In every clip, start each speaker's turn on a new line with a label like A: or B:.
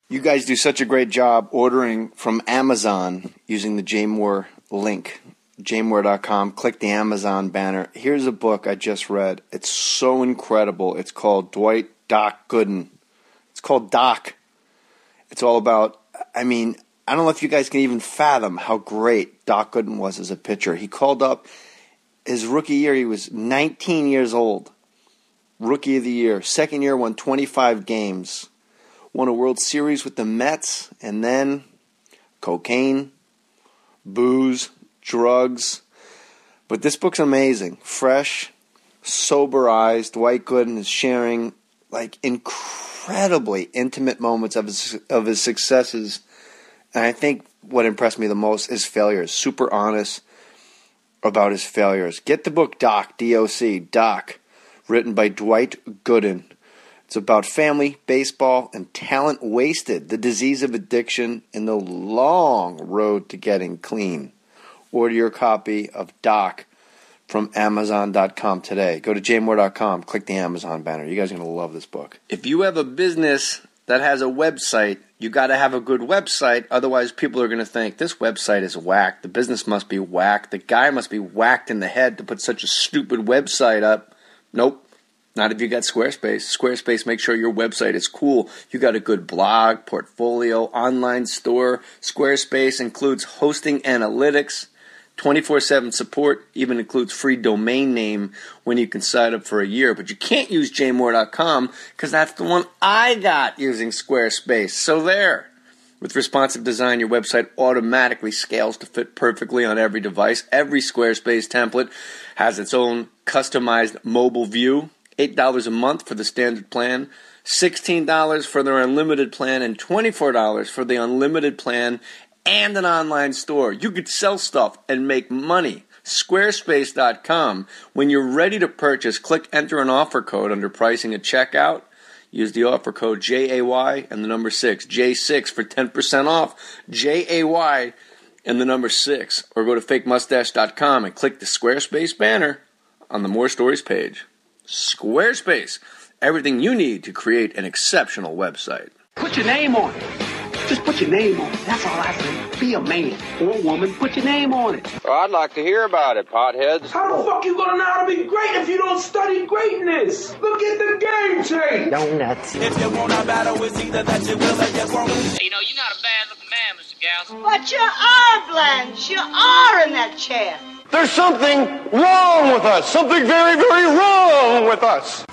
A: You guys do such a great job ordering from Amazon using the JMohr link, jmohr.com. Click the Amazon banner. Here's a book I just read. It's so incredible. It's called Dwight Doc Gooden. It's called Doc. It's all about, I don't know if you guys can even fathom how great Doc Gooden was as a pitcher. He called up his rookie year. He was 19 years old. Rookie of the year. Second year, won 25 games. Won a World Series with the Mets, and then cocaine, booze, drugs. But this book's amazing. Fresh, sober eyes. Dwight Gooden is sharing incredibly intimate moments of his successes. And I think what impressed me the most is failures. Super honest about his failures. Get the book Doc, D-O-C, Doc, written by Dwight Gooden. It's about family, baseball, and talent wasted, the disease of addiction, and the long road to getting clean. Order your copy of Doc from Amazon.com today. Go to jmohr.com, click the Amazon banner. You guys are going to love this book. If you have a business that has a website, you got to have a good website. Otherwise, people are going to think, this website is whack. The business must be whack. The guy must be whacked in the head to put such a stupid website up. Nope. Not if you got Squarespace. Squarespace makes sure your website is cool. You got a good blog, portfolio, online store. Squarespace includes hosting analytics, 24/7 support, even includes free domain name when you can sign up for a year. But you can't use jmohr.com because that's the one I got using Squarespace. So there. With responsive design, your website automatically scales to fit perfectly on every device. Every Squarespace template has its own customized mobile view. $8 a month for the standard plan, $16 for their unlimited plan, and $24 for the unlimited plan and an online store. You could sell stuff and make money. Squarespace.com. When you're ready to purchase, click enter an offer code under pricing at checkout. Use the offer code JAY and the number 6, J6 for 10% off, JAY and the number 6. Or go to fakemustache.com and click the Squarespace banner on the More Stories page. Squarespace. Everything you need to create an exceptional website.
B: Put your name on it. Just put your name on it. That's all I say. Be a man or a woman. Put your name on it.
C: Well, I'd like to hear about it, potheads.
D: How the fuck you gonna know how to be great if you don't study greatness? Look at the game change.
B: Donuts.
E: If you want a battle, it's either that you will or you won't.
F: You know, you're not a bad-looking man, Mr. Gals.
G: But you are, Blanche. You are in that chair.
H: There's something wrong with us. Something very, very wrong with us.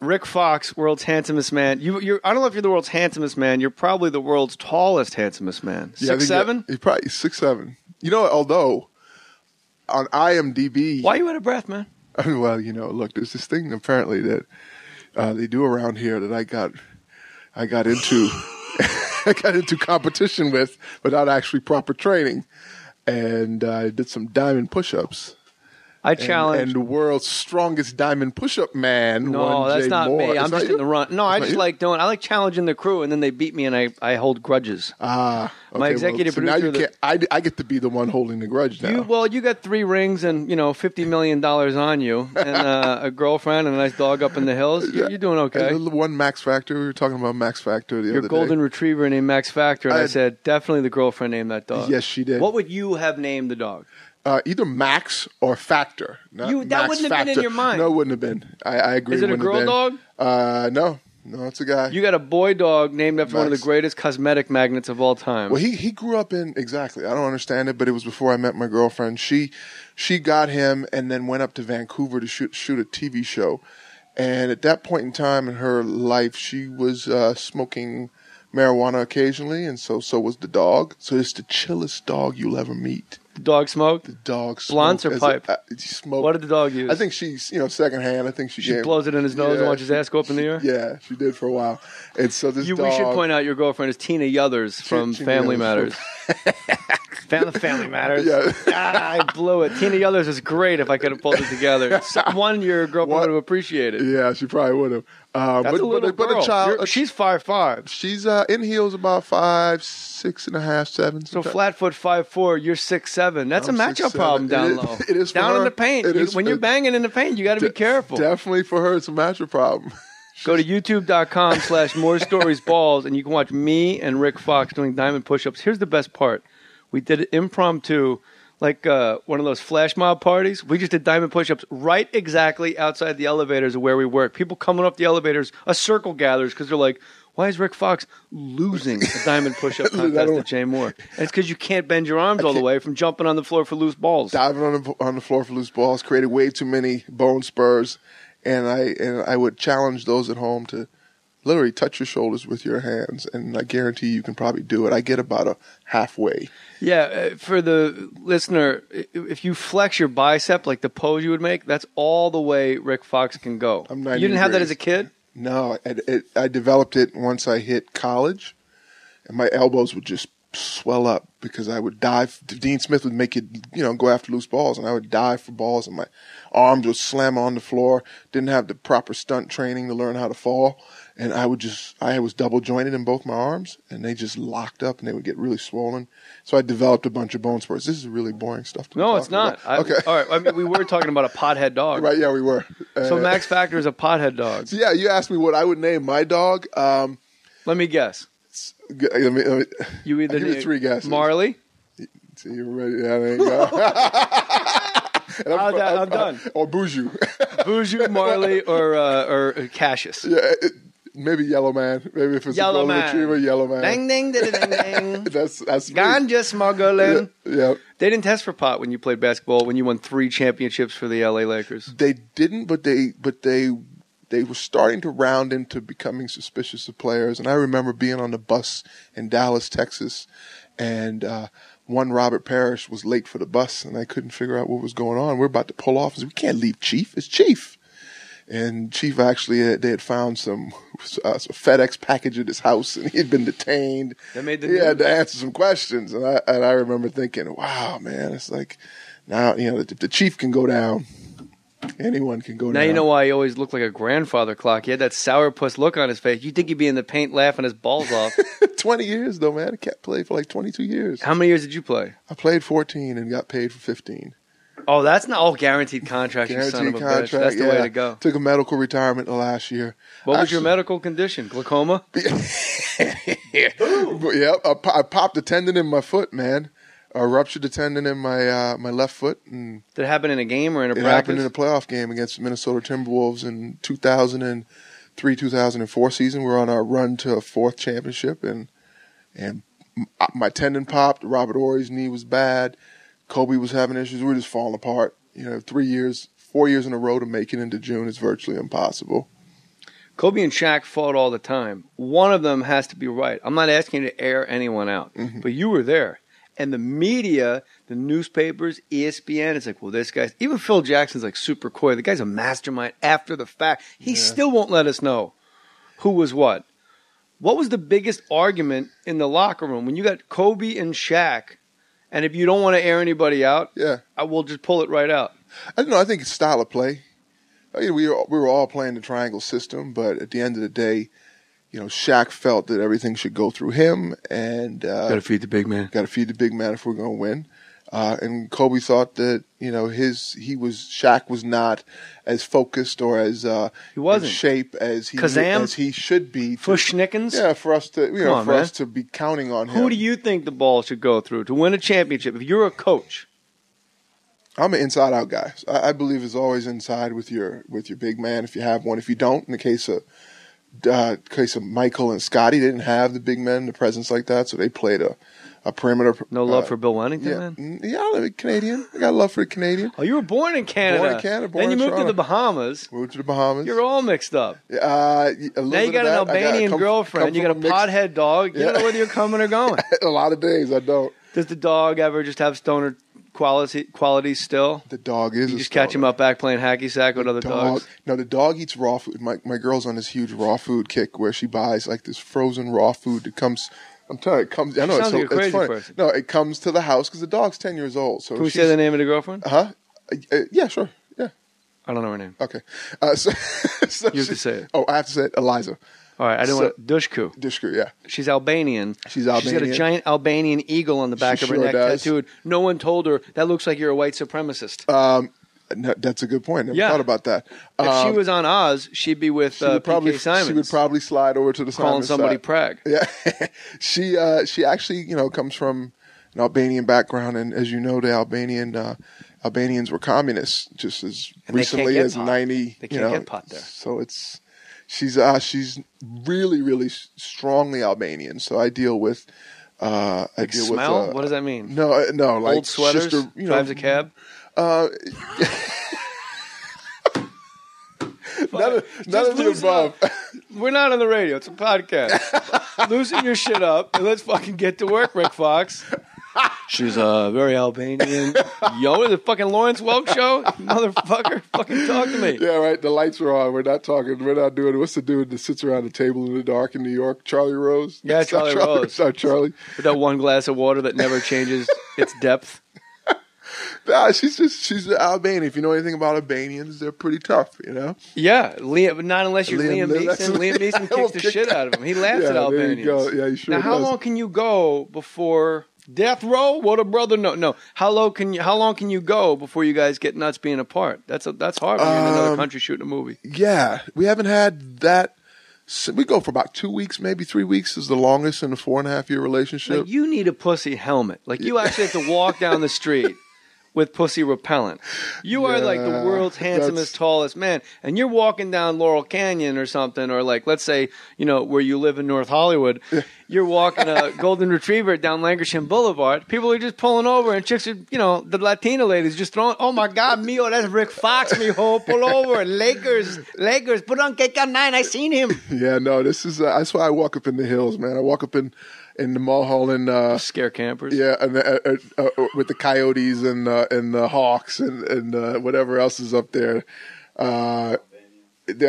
I: Rick Fox, world's handsomest man. I don't know if you're the world's handsomest man. You're probably the world's tallest, handsomest man. 6'7"?
J: He's probably 6'7". You know, although on IMDb...
I: Why are you out of breath, man?
J: Well, look, there's this thing apparently that they do around here that I got into I got into competition with without actually proper training. And I did some diamond push-ups.
I: I challenge.
J: And the world's strongest diamond push-up man.
I: No, that's not
J: Mohr.
I: me. I'm just in the run. No, I just
J: like
I: I like challenging the crew, and then they beat me, and I hold grudges.
J: Okay,
I: my executive producer.
J: Now you can't. I get to be the one holding the grudge now.
I: You got 3 rings and $50 million on you, and a girlfriend and a nice dog up in the hills. You're doing okay.
J: And one Max Factor. We were talking about Max Factor the other day.
I: Your golden retriever named Max Factor, and I said definitely the girlfriend named that dog.
J: Yes, she did.
I: What would you have named the dog?
J: Either Max or Factor.
I: That wouldn't have been in your mind.
J: No, it wouldn't have been. I agree.
I: Is it a girl dog?
J: No, it's a guy.
I: You got a boy dog named after one of the greatest cosmetic magnets of all time.
J: Well, he grew up in exactly. I don't understand it, but it was before I met my girlfriend. She got him and then went up to Vancouver to shoot a TV show. And at that point in time in her life, she was smoking marijuana occasionally, and so was the dog. So it's the chillest dog you'll ever meet.
I: The dog smoked?
J: The dog smoked.
I: Blunts or pipe?
J: She smoked.
I: What did the dog use?
J: I think she's, secondhand. I think
I: she blows it in his nose and watches his ass go up in the air?
J: Yeah, she did for a while. And so this dog...
I: We should point out your girlfriend is Tina Yothers from Family Matters. Family Matters. Yeah. I blew it. Tina Yothers is great if I could have pulled it together. Your girlfriend would have appreciated.
J: Yeah, she probably would have.
I: That's a little girl.
J: A child,
I: she's 5'5".
J: She's in heels about 5, 6.5, 7.
I: So flat foot 5'4", you're 6'7". That's
J: I'm
I: a matchup
J: 6'7".
I: problem down low.
J: It is for
I: down
J: her.
I: in the paint. When you're banging in the paint, you got to be careful.
J: Definitely for her, it's a matchup problem.
I: Go to youtube.com/morestoriesballs and you can watch me and Rick Fox doing diamond push-ups. Here's the best part. We did it impromptu, like one of those flash mob parties. We just did diamond push-ups right exactly outside the elevators of where we work. People coming up the elevators, a circle gathers because they're like, why is Rick Fox losing a diamond push-up contest at Jay Mohr? And it's because you can't bend your arms all the way from jumping on the floor for loose balls.
J: Diving on the floor for loose balls created way too many bone spurs, and I would challenge those at home to literally touch your shoulders with your hands, and I guarantee you can probably do it. I get about a halfway.
I: Yeah, for the listener, if you flex your bicep like the pose you would make, that's all the way Rick Fox can go.
J: I'm 90
I: You didn't have that
J: degrees.
I: as a kid?
J: No, I developed it once I hit college, and my elbows would just swell up because I would dive. Dean Smith would make it, go after loose balls, and I would dive for balls, and my arms would slam on the floor. Didn't have the proper stunt training to learn how to fall, and I was double jointed in both my arms, and they just locked up, and they would get really swollen. So I developed a bunch of bone spurs. This is really boring stuff to
I: No, it's not.
J: Okay.
I: All right. I mean, we were talking about a pothead dog.
J: Right, yeah, we were.
I: So Max Factor is a pothead dog.
J: So yeah, you asked me what I would name my dog.
I: Let me guess. You either
J: give you 3 guesses.
I: Marley.
J: So you're ready. Yeah, there you go.
I: I'm done.
J: Or Boujou.
I: Boujou, Marley, or Cassius.
J: Yeah, maybe Yellow Man. Maybe if it's
I: Yellow
J: a golden
I: Man.
J: retriever, Yellow Man.
I: Ding, ding, ding, ding, ding.
J: That's me.
I: Ganja smuggling.
J: Yeah.
I: They didn't test for pot when you played basketball, when you won 3 championships for the LA Lakers.
J: They didn't, but they were starting to round into becoming suspicious of players. And I remember being on the bus in Dallas, Texas, and one Robert Parrish was late for the bus, and I couldn't figure out what was going on. We're about to pull off. I said, we can't leave Chief. It's Chief. And Chief actually, they had found some FedEx package at his house, and he had been detained.
I: They made the
J: He
I: news.
J: had to answer some questions, and I remember thinking, wow, man, it's like now if the Chief can go down, anyone can go down.
I: Now you know why he always looked like a grandfather clock. He had that sourpuss look on his face. You'd think he'd be in the paint laughing his balls off.
J: 20 years though, man. I kept playing for like 22 years.
I: How many years did you play?
J: I played 14 and got paid for 15.
I: Oh, that's not all guaranteed contract, you son of a bitch. That's the way to go.
J: Took a medical retirement the last year.
I: What was your medical condition? Glaucoma?
J: Yeah, I popped a tendon in my foot, man. I ruptured the tendon in my my left foot. And
I: did it happen in a game or in a practice?
J: It happened in a playoff game against the Minnesota Timberwolves in 2003-2004 season. We were on our run to a 4th championship, and my tendon popped. Robert Horry's knee was bad. Kobe was having issues. We were just falling apart. 4 years in a row to make it into June is virtually impossible.
I: Kobe and Shaq fought all the time. One of them has to be right. I'm not asking you to air anyone out, but you were there. And the media, the newspapers, ESPN, it's like, well, this guy's... Even Phil Jackson's like super coy. The guy's a mastermind after the fact. He still won't let us know who was what. What was the biggest argument in the locker room when you got Kobe and Shaq? And if you don't want to air anybody out, I will just pull it right out.
J: I don't know. I think it's style of play. We were all playing the triangle system, but at the end of the day, Shaq felt that everything should go through him, and
I: got to feed the big man.
J: Got to feed the big man if we're going to win. And Kobe thought that Shaq was not as focused or as
I: he wasn't
J: in shape as he should be.
I: For Schnickens?
J: Yeah, for us to us to be counting on him.
I: Who do you think the ball should go through to win a championship? If you're a coach,
J: I'm an inside-out guy. I believe it's always inside with your big man if you have one. If you don't, in the case of Michael and Scotty, they didn't have the big men, the presence like that, so they played a perimeter.
I: No love for Bill Wennington,
J: then? Yeah, I'm Canadian. I got love for the Canadian.
I: Oh, you were born in Canada.
J: Born in Canada.
I: Then you moved to the Bahamas.
J: Moved to the Bahamas.
I: You're all mixed up.
J: Now
I: you got an Albanian girlfriend. You got a pothead dog. You don't know whether you're coming or going.
J: A lot of days I don't.
I: Does the dog ever just have stoner quality still?
J: The dog is.
I: You just catch him up back playing hacky sack with other dogs.
J: No, the dog eats raw food. My girl's on this huge raw food kick where she buys like this frozen raw food that comes. I'm telling you, it comes. I know
I: Sounds like a crazy
J: funny.
I: person.
J: No, it comes to the house because the dog's 10 years old. So
I: can we say the name of the girlfriend?
J: Yeah, sure. Yeah.
I: I don't know her name.
J: Okay. So
I: you have to say it.
J: Oh, I have to say it. Eliza.
I: All right, I didn't want Dushku.
J: Dushku, yeah.
I: She's Albanian.
J: She's Albanian.
I: She's got a giant Albanian eagle on the back of her neck tattooed. No one told her, that looks like you're a white supremacist.
J: No, that's a good point. Never thought about that.
I: If she was on Oz, she'd be with P.K. Simons.
J: She would probably slide over to the
I: calling
J: Simons
I: somebody
J: side.
I: Prague.
J: Yeah. She actually, comes from an Albanian background, and as you know, the Albanians were communists just as recently as 90.
I: They can't get pot there.
J: So she's really, really strongly Albanian. So I deal with
I: smell? What does that mean?
J: No, like
I: old sweaters. Drives a cab.
J: None of the above.
I: We're not on the radio. It's a podcast. Loosen your shit up and let's fucking get to work, Rick Fox. She's very Albanian. Yo, the fucking Lawrence Welk show? Motherfucker, fucking talk to me.
J: Yeah, right. The lights are on. We're not talking. We're not doing it. What's the dude that sits around the table in the dark in New York? Charlie Rose?
I: Yeah, Charlie Rose.
J: Sorry, Charlie.
I: With that one glass of water that never changes its depth.
J: Nah, she's Albanian. If you know anything about Albanians, they're pretty tough,
I: Yeah, but not unless you're Liam Neeson. Liam Neeson kicks the shit out of him. He laughs at Albanians.
J: There you go. Yeah, he sure
I: Now, how long can you go before death row? What a brother! No. How long can you go before you guys get nuts being apart? That's hard when you're in another country shooting a movie.
J: Yeah, we haven't had that. We go for about 2 weeks, maybe 3 weeks is the longest in a 4.5-year relationship.
I: Like, you need a pussy helmet. Like, you actually have to walk down the street with pussy repellent. You are like the world's handsomest, tallest man, and you're walking down Laurel Canyon or something, or like, let's say, where you live in North Hollywood, you're walking a golden retriever down Lancashire Boulevard. People are just pulling over, and chicks are, the Latina ladies just throwing, oh my God, mio, that's Rick Fox, mijo, pull over, Lakers, put on K9, I seen him.
J: Yeah, no, this is, that's why I walk up in the hills, man. I walk up in the Mulholland and
I: scare campers.
J: Yeah, and with the coyotes and the hawks and whatever else is up there. The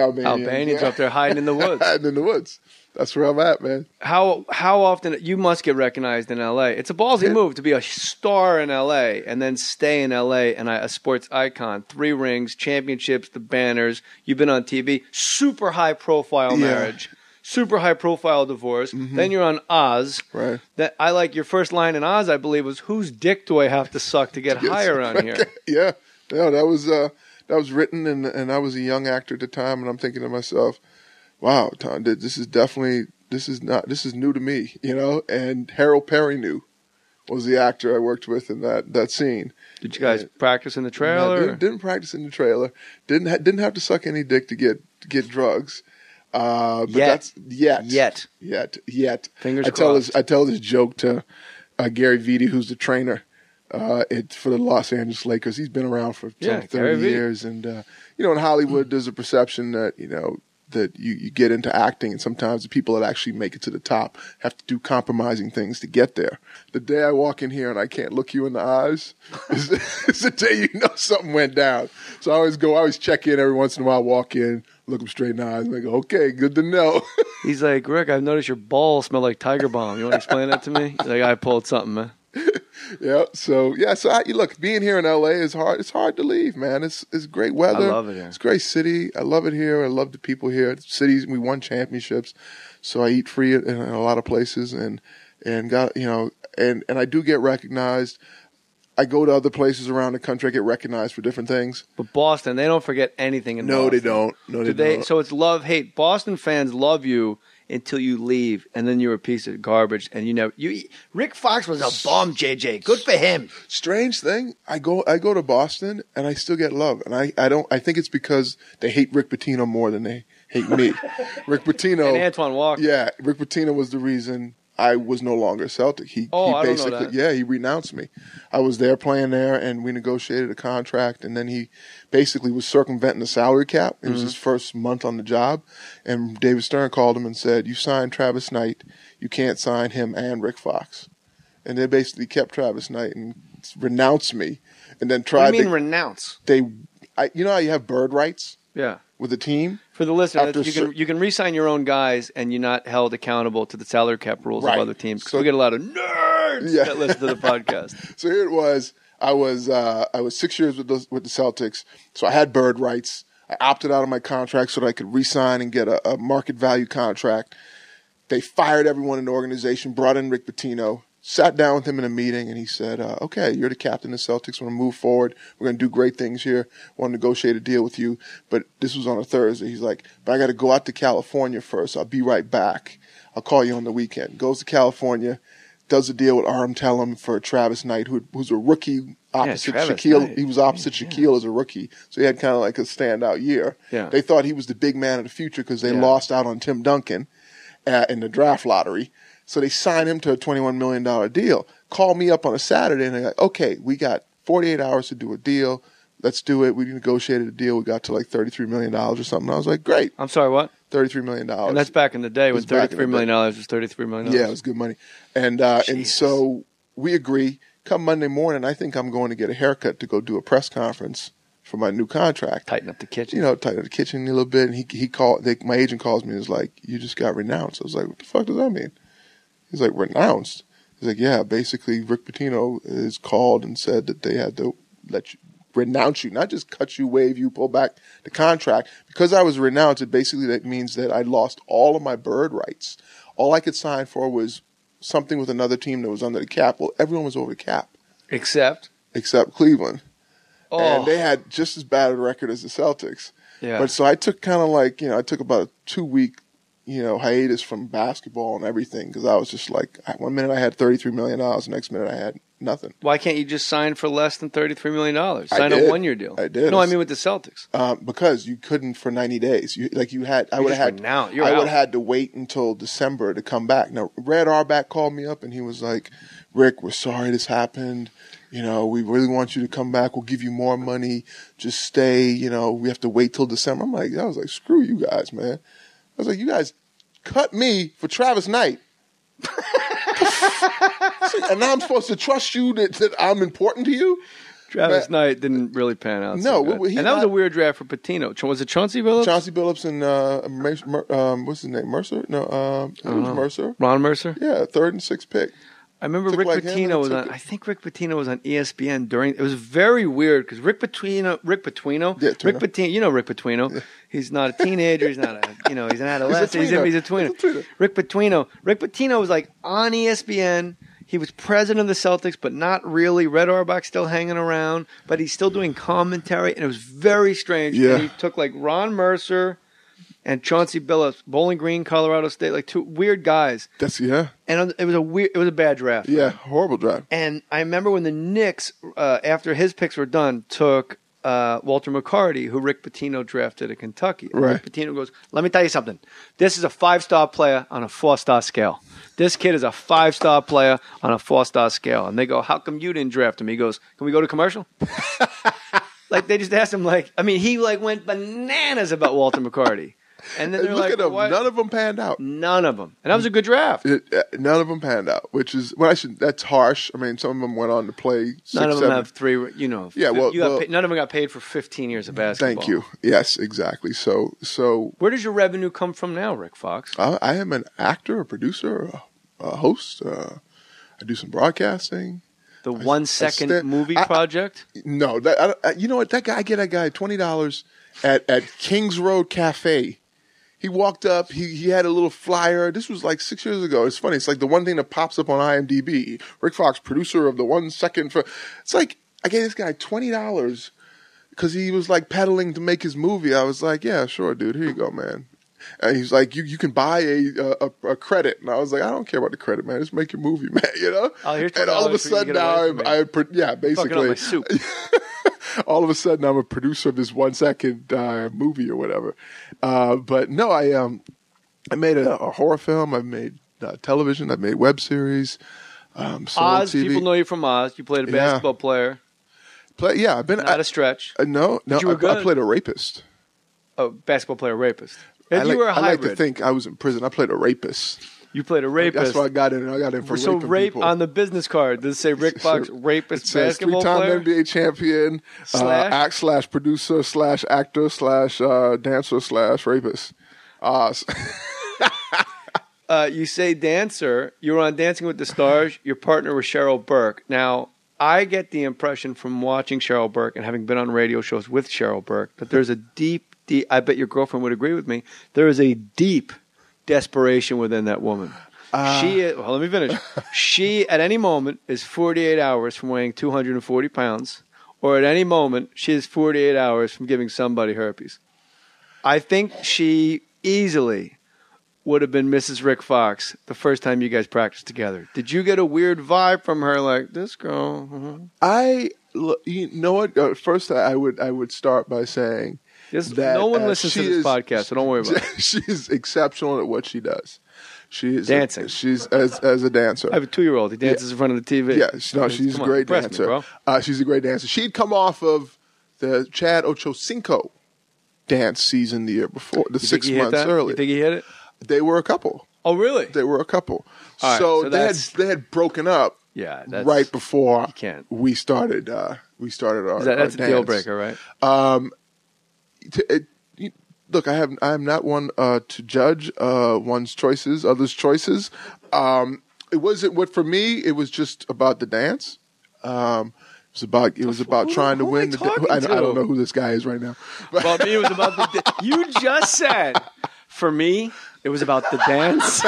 I: Albanians up there hiding in the woods.
J: Hiding in the woods. That's where I'm at, man.
I: How often you must get recognized in L.A. It's a ballsy move to be a star in L.A. and then stay in L.A. and a sports icon. 3 rings, championships, the banners. You've been on TV. Super high profile marriage. Super high profile divorce. Mm-hmm. Then you're on Oz.
J: Right.
I: That I like your first line in Oz, I believe, was "Whose dick do I have to suck to get higher on here?"
J: Yeah. No, that was written, and I was a young actor at the time, and I'm thinking to myself, "Wow, Tom, this is new to me," And Harold Perry was the actor I worked with in that scene.
I: Did you guys practice in the trailer?
J: Didn't practice in the trailer. Didn't have to suck any dick to get drugs. But that's yet.
I: Fingers crossed.
J: I tell this joke to Gary Vitti, who's the trainer for the Los Angeles Lakers. He's been around for 30 years, and in Hollywood, there's a perception that that you get into acting, and sometimes the people that actually make it to the top have to do compromising things to get there. The day I walk in here and I can't look you in the eyes is the day something went down. So I always check in every once in a while, walk in, look him straight in the eyes, and I go, okay, good to know.
I: He's like, Rick, I've noticed your balls smell like Tiger Balm. You want to explain that to me? He's like, I pulled something, man.
J: So look, being here in LA is hard. It's hard to leave, man. It's great weather.
I: I love it here.
J: It's a great city. I love it here. I love the people here. Cities, we won championships, so I eat free in a lot of places, and got and I do get recognized. I go to other places around the country. I get recognized for different things.
I: But Boston, they don't forget anything in Boston.
J: No, they don't. No, they don't.
I: So it's love, hate. Boston fans love you until you leave, and then you're a piece of garbage. And Rick Fox was a bum, JJ. Good for him.
J: Strange thing. I go to Boston, and I still get love. And I think it's because they hate Rick Pitino more than they hate me. Rick Pitino
I: and Antoine Walker.
J: Yeah, Rick Pitino was the reason I was no longer a Celtic. He basically, he renounced me. I was there playing there, and we negotiated a contract, and then he basically was circumventing the salary cap. It was his first month on the job, and David Stern called him and said, "You signed Travis Knight. You can't sign him and Rick Fox." And they basically kept Travis Knight and renounce me, and then
I: What
J: tried.
I: do you mean renounce?
J: You know how you have bird rights
I: Yeah.
J: with the team.
I: For the listener,
J: After
I: you can re-sign your own guys, and you're not held accountable to the salary cap rules
J: Right.
I: of other teams.
J: So-
I: We get a lot of nerds
J: Yeah.
I: that listen to the podcast.
J: So here it was. I was 6 years with the Celtics, so I had bird rights. I opted out of my contract so that I could re-sign and get a market value contract. They fired everyone in the organization, brought in Rick Pitino, sat down with him in a meeting, and he said, okay, you're the captain of the Celtics. We're going to move forward. We're going to do great things here. Want to negotiate a deal with you. But this was on a Thursday. He's like, but I got to go out to California first. I'll be right back. I'll call you on the weekend. Goes to California, does a deal with Aram Tellem for Travis Knight, who's a rookie opposite Shaquille. Knight. He was opposite Shaquille as a rookie. So he had kind of like a standout year.
I: Yeah.
J: They thought he was the big man of the future because they lost out on Tim Duncan in the draft lottery. So they signed him to a $21 million deal. Called me up on a Saturday, and they're like, okay, we got 48 hours to do a deal. Let's do it. We negotiated a deal. We got to like $33 million or something. I was like, great.
I: I'm sorry, what?
J: $33 million.
I: And that's back in the day when $33 million was $33 million.
J: Yeah, it was good money. And so we agree. Come Monday morning, I think I'm going to get a haircut to go do a press conference for my new contract.
I: Tighten up the kitchen.
J: Tighten up the kitchen a little bit. And he called. My agent calls me and is like, you just got renounced. I was like, what the fuck does that mean? He's like, renounced? He's like, yeah, basically Rick Pitino is called and said that they had to renounce you, not just cut you, waive you, pull back the contract. Because I was renounced, that means that I lost all of my bird rights. All I could sign for was something with another team that was under the cap. Well, everyone was over the cap.
I: Except
J: Cleveland.
I: Oh.
J: And they had just as bad a record as the Celtics.
I: Yeah.
J: But so I took kind of like, I took about a 2-week, hiatus from basketball and everything because I was just like, one minute I had $33 million, the next minute I had nothing.
I: Why can't you just sign for less than $33 million? Sign a 1-year deal.
J: I did.
I: No, I mean with the Celtics.
J: Because you couldn't for 90 days. I would have had to wait until December to come back. Now, Red Auerbach called me up and he was like, Rick, we're sorry this happened. We really want you to come back. We'll give you more money. Just stay. We have to wait till December. I was like, screw you guys, man. I was like, you guys cut me for Travis Knight. And now I'm supposed to trust you that I'm important to you?
I: Travis Knight didn't really pan out.
J: No.
I: And that was a weird draft for Patino. Was it Chauncey Billups?
J: Chauncey Billups and what's his name? Mercer? No, it was Mercer.
I: Ron Mercer?
J: Yeah, 3rd and 6th pick.
I: I remember Rick Pitino was on. I think Rick Pitino was on ESPN during. It was very weird because Rick Pitino. Rick Pitino. Rick Pitino. Yeah. He's not a teenager. He's not a. He's an adolescent. He's a tweener. Rick Pitino was like on ESPN. He was president of the Celtics, but not really. Red Auerbach still hanging around, but he's still doing commentary, and it was very strange.
J: Yeah.
I: And he took like Ron Mercer and Chauncey Billups, Bowling Green, Colorado State, like two weird guys. And it was a bad draft.
J: Yeah, horrible draft.
I: And I remember when the Knicks, after his picks were done, took Walter McCarty, who Rick Pitino drafted at Kentucky. And Rick Pitino goes, let me tell you something. This is a 5-star player on a 4-star scale. This kid is a 5-star player on a 4-star scale. And they go, how come you didn't draft him? He goes, can we go to commercial? Like they just asked him, he went bananas about Walter McCarty. And then they're
J: look
I: like,
J: at them.
I: what?
J: None of them panned out.
I: None of them. And that was a good draft.
J: None of them panned out, which is, that's harsh. I mean, some of them went on to play 6,
I: None of them
J: 7.
I: have 3,
J: Yeah,
I: none of them got paid for 15 years of basketball.
J: Thank you. Yes, exactly. So
I: where does your revenue come from now, Rick Fox?
J: I am an actor, a producer, a host. I do some broadcasting.
I: The 1 second movie project?
J: No, you know what? I get that guy $20 at Kings Road Cafe. He walked up. He had a little flyer. This was like 6 years ago. It's funny. It's like the one thing that pops up on IMDb. Rick Fox, producer of the 1 second. It's like I gave this guy $20 because he was like peddling to make his movie. I was like, yeah, sure, dude. Here you go, man. And he's like, you can buy a credit. And I was like, I don't care about the credit, man. Just make your movie, man. And all of a sudden now basically. All of a sudden, I'm a producer of this 1 second movie or whatever. But no, I made a horror film. I've made television. I've made web series.
I: Oz. TV. People know you from Oz. You played a basketball player.
J: I've been
I: not a stretch.
J: No. I played a rapist.
I: Oh, basketball player, rapist.
J: I
I: you were a hybrid.
J: like to think I was in prison. I played a rapist.
I: You played a rapist.
J: That's why I got in. I got in for
I: so
J: raping
I: rape
J: people.
I: on the business card. Does it say Rick Fox, rapist
J: It says
I: basketball player?
J: 3-time NBA champion, act / producer / actor / dancer / rapist.
I: You say dancer. You were on Dancing with the Stars. Your partner was Cheryl Burke. Now, I get the impression from watching Cheryl Burke and having been on radio shows with Cheryl Burke that there's a deep, I bet your girlfriend would agree with me, there is a deep desperation within that woman. Let me finish. She, at any moment, is 48 hours from weighing 240 pounds, or at any moment, she is 48 hours from giving somebody herpes. I think she easily would have been Mrs. Rick Fox the first time you guys practiced together. Did you get a weird vibe from her, like this girl?
J: You know what? First, I would start by saying that
I: no one listens to this podcast, so don't worry about it.
J: She is exceptional at what she does. She is
I: dancing.
J: She's as a dancer.
I: I have a 2-year-old. He dances in front of the TV.
J: Yeah, she's a great dancer. She's a great dancer. She'd come off of the Chad Ochocinco dance season the year before, the 6 months earlier.
I: You think he hit it?
J: They were a couple.
I: Oh, really?
J: They were a couple.
I: Right,
J: so they had broken up.
I: Yeah,
J: right before
I: we
J: started. We started our.
I: That's
J: our
I: a deal breaker, right?
J: Look, I am not one to judge one's choices, others' choices. It wasn't what for me. It was just about the dance. It was about trying to win. I don't know who this guy is right now.
I: About me, it was about the. You just said, for me, it was about the dance.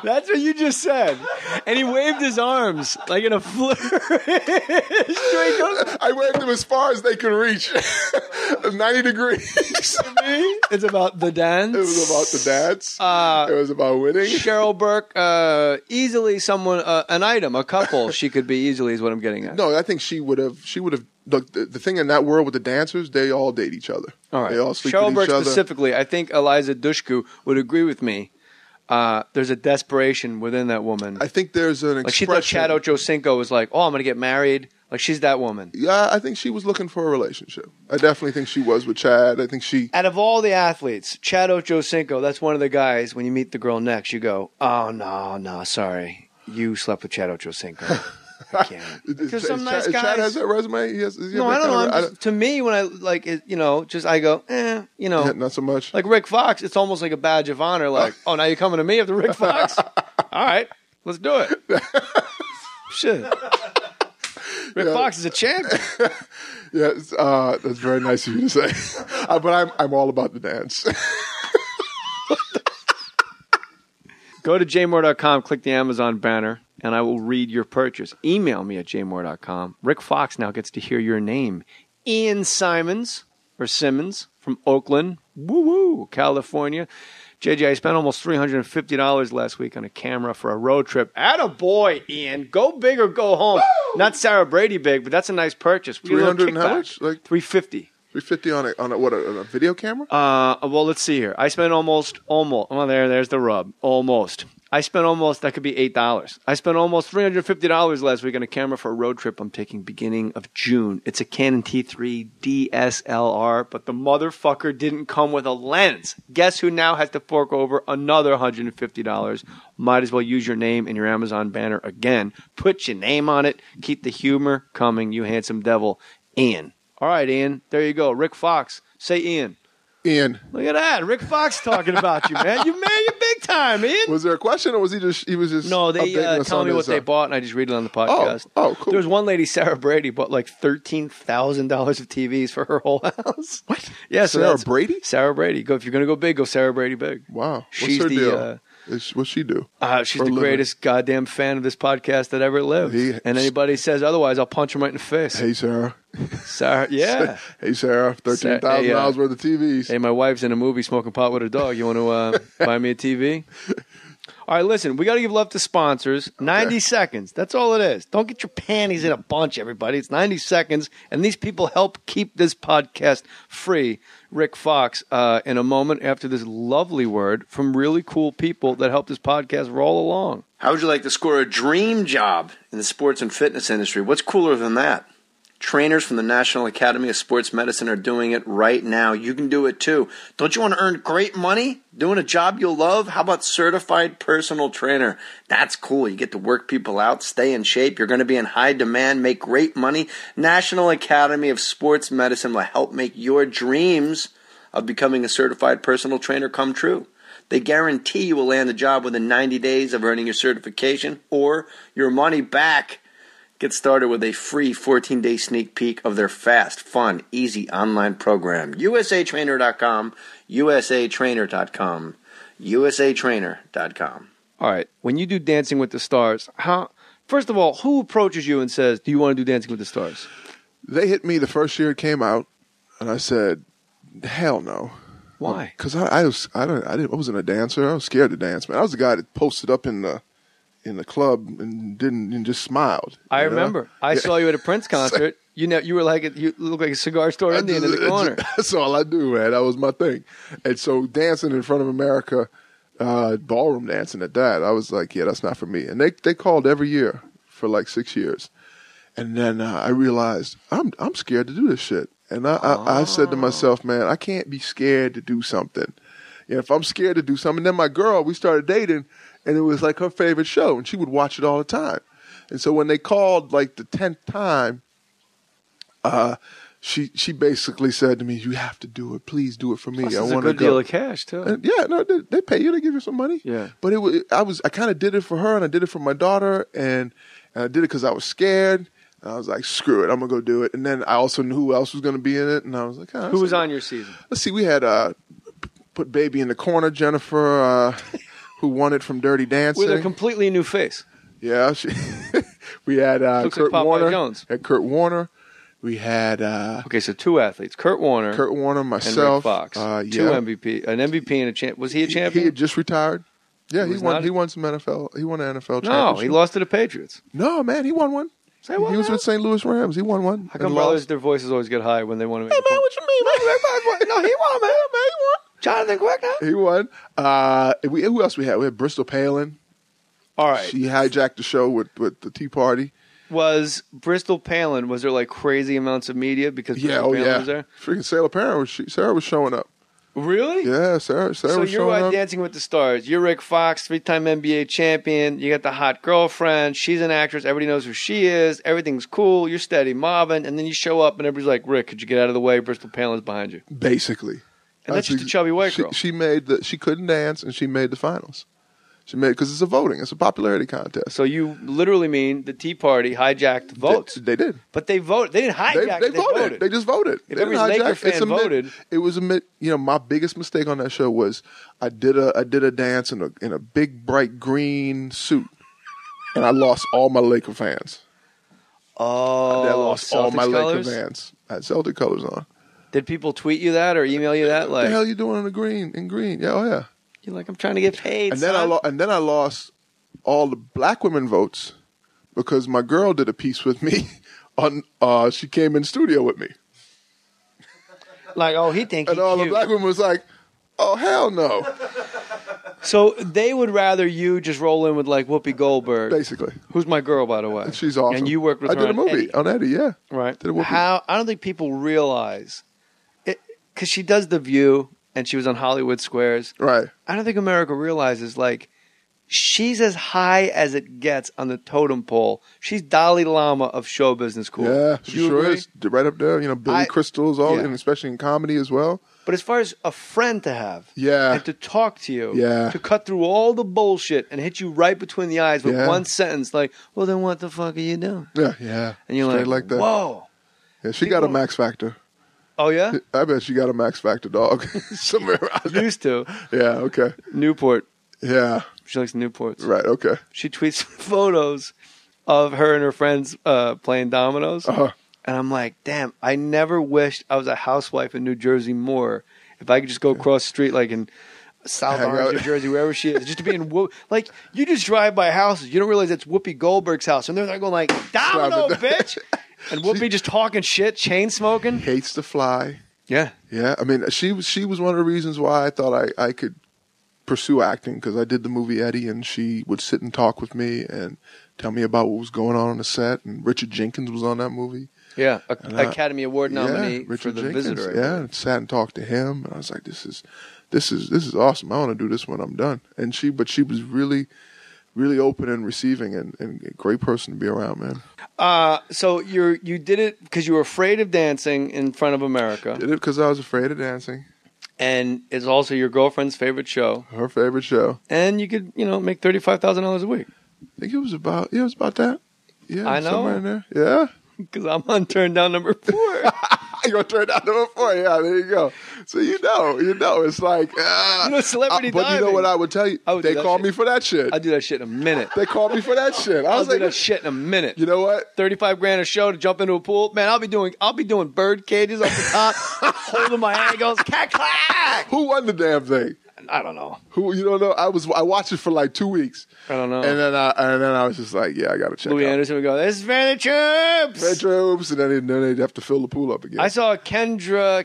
I: That's what you just said. And he waved his arms like in a flare.
J: I waved them as far as they could reach. 90 degrees.
I: For me, it's about the dance.
J: It was about the dance. It was about winning.
I: Cheryl Burke, easily someone, an item, a couple. She could be easily is what I'm getting at.
J: No, I think she would have. Look, the thing in that world with the dancers, they all date each other.
I: All right.
J: They all sleep
I: Cheryl
J: with
I: Burke
J: each other.
I: specifically, I think Eliza Dushku would agree with me. There's a desperation within that woman.
J: I think there's an
I: like
J: expression.
I: She thought Chad Ochocinco was like, oh, I'm going to get married. Like, she's that woman.
J: Yeah, I think she was looking for a relationship. I definitely think she was with Chad. I think she...
I: Out of all the athletes, Chad Ochocinco, that's one of the guys, when you meet the girl next, you go, oh, no, sorry. You slept with Chad Ochocinco. I can't. Because some nice guys...
J: Chad has that resume?
I: No, I don't know. To me, when I, like, I go,
J: Yeah, not so much.
I: Like Rick Fox, it's almost like a badge of honor. Like, oh, now you're coming to me after Rick Fox? All right, let's do it. Shit. Rick Fox is a champion.
J: Yeah, that's very nice of you to say. But I'm all about the dance.
I: Go to jmoore.com, click the Amazon banner, and I will read your purchase. Email me at jmoore.com. Rick Fox now gets to hear your name. Ian Simmons from Oakland, California. JJ, I spent almost $350 last week on a camera for a road trip. Attaboy, Ian. Go big or go home. Woo! Not Sarah Brady big, but that's a nice purchase.
J: 300 and how much? Like
I: $350.
J: $350 on a video camera?
I: Well, let's see here. I spent almost. Oh, there's the rub. Almost. I spent almost. That could be $8. I spent almost $350 last week on a camera for a road trip I'm taking beginning of June. It's a Canon T3 DSLR, but the motherfucker didn't come with a lens. Guess who now has to fork over another $150? Might as well use your name in your Amazon banner again. Put your name on it. Keep the humor coming, you handsome devil. Ian. All right, Ian. There you go. Rick Fox. Say Ian.
J: Ian.
I: Look at that. Rick Fox talking about you, man. You big time, Ian.
J: Was there a question or was he was just
I: No, they tell me what they bought and I just read it on the podcast.
J: Oh, cool.
I: There was one lady, Sarah Brady, bought like $13,000 of TVs for her whole house.
J: What?
I: Yeah,
J: Sarah Brady?
I: Sarah Brady. If you're going to go big, go Sarah Brady big.
J: Wow. What's her deal? What's she do?
I: She's the greatest goddamn fan of this podcast that ever lived. And anybody says otherwise, I'll punch him right in the face.
J: Hey, Sarah.
I: Sarah, yeah.
J: Hey, Sarah. $13,000 worth of TVs.
I: Hey, my wife's in a movie smoking pot with her dog. You want to buy me a TV? All right, listen, we got to give love to sponsors. 90 seconds. That's all it is. Don't get your panties in a bunch, everybody. It's 90 seconds, and these people help keep this podcast free. Rick Fox, in a moment after this lovely word from really cool people that help this podcast roll along.
A: How would you like to score a dream job in the sports and fitness industry? What's cooler than that? Trainers from the National Academy of Sports Medicine are doing it right now. You can do it too. Don't you want to earn great money doing a job you'll love? How about certified personal trainer? That's cool. You get to work people out, stay in shape. You're going to be in high demand, make great money. National Academy of Sports Medicine will help make your dreams of becoming a certified personal trainer come true. They guarantee you will land a job within 90 days of earning your certification or your money back. Get started with a free 14-day sneak peek of their fast, fun, easy online program. USATrainer.com, USATrainer.com, USATrainer.com.
I: All right. When you do Dancing with the Stars, first of all, who approaches you and says, do you want to do Dancing with the Stars?
J: They hit me the first year it came out, and I said, hell no.
I: Why?
J: Because I wasn't a dancer. I was scared to dance, man. I was the guy that posted up in the club and just smiled.
I: I remember. I saw you at a Prince concert. You were you looked like a cigar store Indian in the corner.
J: That's all I do, man. That was my thing. And so dancing in front of America, ballroom dancing at that, I was like, yeah, that's not for me. And they called every year for like 6 years. And then I realized I'm scared to do this shit. And I said to myself, man, I can't be scared to do something. If I'm scared to do something, then my girl, we started dating, and it was like her favorite show, and she would watch it all the time. And so when they called like the 10th time, she basically said to me, "You have to do it. Please do it for me.
I: Plus,
J: I want to go."
I: It's a good deal of cash too.
J: And they pay you. They give you some money.
I: Yeah.
J: But I kind of did it for her, and I did it for my daughter, and I did it because I was scared. And I was like, screw it, I'm gonna go do it. And then I also knew who else was gonna be in it, and I was like,
I: who was on your season?
J: Let's see, we had put Baby in the Corner, Jennifer, who won it from Dirty Dancing
I: with a completely new face.
J: Yeah, we had Kurt
I: like
J: Warner.
I: Jones.
J: Had Kurt Warner. We had
I: okay, so two athletes: Kurt Warner,
J: myself,
I: and Rick Fox. Two MVP, an MVP and a champ. Was he a champion?
J: He had just retired. Yeah, he won some NFL. He won an NFL championship.
I: No, he lost to the Patriots.
J: No, man, he won one. He was with St. Louis Rams. He won one.
I: How come brothers, their voices always get high when they want to make
J: Hey, man, what you mean?
I: No, he won, man.
J: He won.
I: Jonathan Quick, now?
J: He won. Who else we had? We had Bristol Palin.
I: All right.
J: She hijacked the show with the Tea Party.
I: Was Bristol Palin, was there like crazy amounts of media because Bristol Palin was there?
J: Freaking Sarah was showing up.
I: Really?
J: Yeah, Sarah was showing up.
I: So you're Dancing with the Stars. You're Rick Fox, 3-time NBA champion. You got the hot girlfriend. She's an actress. Everybody knows who she is. Everything's cool. You're steady mobbing. And then you show up and everybody's like, Rick, could you get out of the way? Bristol Palin's behind you.
J: Basically.
I: And that's just a chubby white girl.
J: She couldn't dance and she made the finals. Because it's it's a popularity contest.
I: So you literally mean the Tea Party hijacked votes?
J: They did.
I: But they voted. They didn't hijack it. They voted.
J: They just voted.
I: If every Laker fan voted,
J: it was my biggest mistake on that show was I did a dance in a big bright green suit, and I lost all my Laker fans.
I: Oh,
J: I lost all my
I: colors?
J: Laker fans. I had Celtic colors on.
I: Did people tweet you that or email you that?
J: What the hell are you doing in green? Yeah, oh yeah.
I: You're like, I'm trying to get paid.
J: And then I lost all the black women votes because my girl did a piece with me on. She came in studio with me.
I: Like, oh, he thinks.
J: And all the black women was like, oh hell no.
I: So they would rather you just roll in with like Whoopi Goldberg,
J: basically.
I: Who's my girl, by the way.
J: She's awesome.
I: And you worked with her.
J: I did a movie on Eddie. Yeah.
I: Right.
J: Did a movie.
I: I don't think people realize it because she does The View. And she was on Hollywood Squares.
J: Right.
I: I don't think America realizes, like, she's as high as it gets on the totem pole. She's Dalai Lama of show business cool.
J: Yeah, she sure is. Right up there. Billy Crystal's and especially in comedy as well.
I: But as far as a friend to have.
J: Yeah.
I: And to talk to you.
J: Yeah.
I: To cut through all the bullshit and hit you right between the eyes with one sentence like, well, then what the fuck are you doing?
J: Yeah.
I: And you're like that. Whoa.
J: Yeah, she got a Max Factor.
I: Oh, yeah?
J: I bet she got a Max Factor dog somewhere around there.
I: Used to.
J: Yeah, okay.
I: Newport.
J: Yeah.
I: She likes Newports.
J: Right, okay.
I: She tweets photos of her and her friends playing dominoes.
J: Uh-huh.
I: And I'm like, damn, I never wished I was a housewife in New Jersey more. If I could just go across the street like in South Orange, New Jersey, wherever she is, just to be in like you just drive by houses, you don't realize it's Whoopi Goldberg's house, and they're like going like, domino, bitch. And Whoopi just talking shit, chain smoking.
J: Hates to fly.
I: Yeah.
J: Yeah. I mean, she was one of the reasons why I thought I could pursue acting because I did the movie Eddie and she would sit and talk with me and tell me about what was going on the set. And Richard Jenkins was on that movie.
I: Yeah, Academy Award nominee for The Visitor.
J: Yeah, and sat and talked to him, and I was like, "This is awesome. I want to do this when I'm done." And she was really, really open and receiving, and a great person to be around, man.
I: So you did it because you were afraid of dancing in front of America.
J: Did it because I was afraid of dancing.
I: And it's also your girlfriend's favorite show.
J: Her favorite show.
I: And you could, make $35,000 a week.
J: I think it was about that. Yeah,
I: I know.
J: Somewhere in there. Yeah.
I: Because I'm on turn down number 4.
J: You're going to turn down number 4. Yeah, there you go. So you know, it's like...
I: celebrity
J: but
I: diving.
J: you know what I would tell you? They call me for that shit.
I: I'll do that shit in a minute.
J: They call me for that shit.
I: I'll do that shit in a minute.
J: You know what?
I: $35,000 a show to jump into a pool. Man, I'll be doing bird cages off the top, holding my ankles. Clack, clack.
J: Who won the damn thing?
I: I don't know.
J: Who you don't know? I watched it for like 2 weeks.
I: I don't know.
J: And then I was just like, yeah, I got to check.
I: Louis
J: out.
I: Anderson would go, "This is for the troops."
J: For the troops, and then they'd have to fill the pool up again.
I: I saw Kendra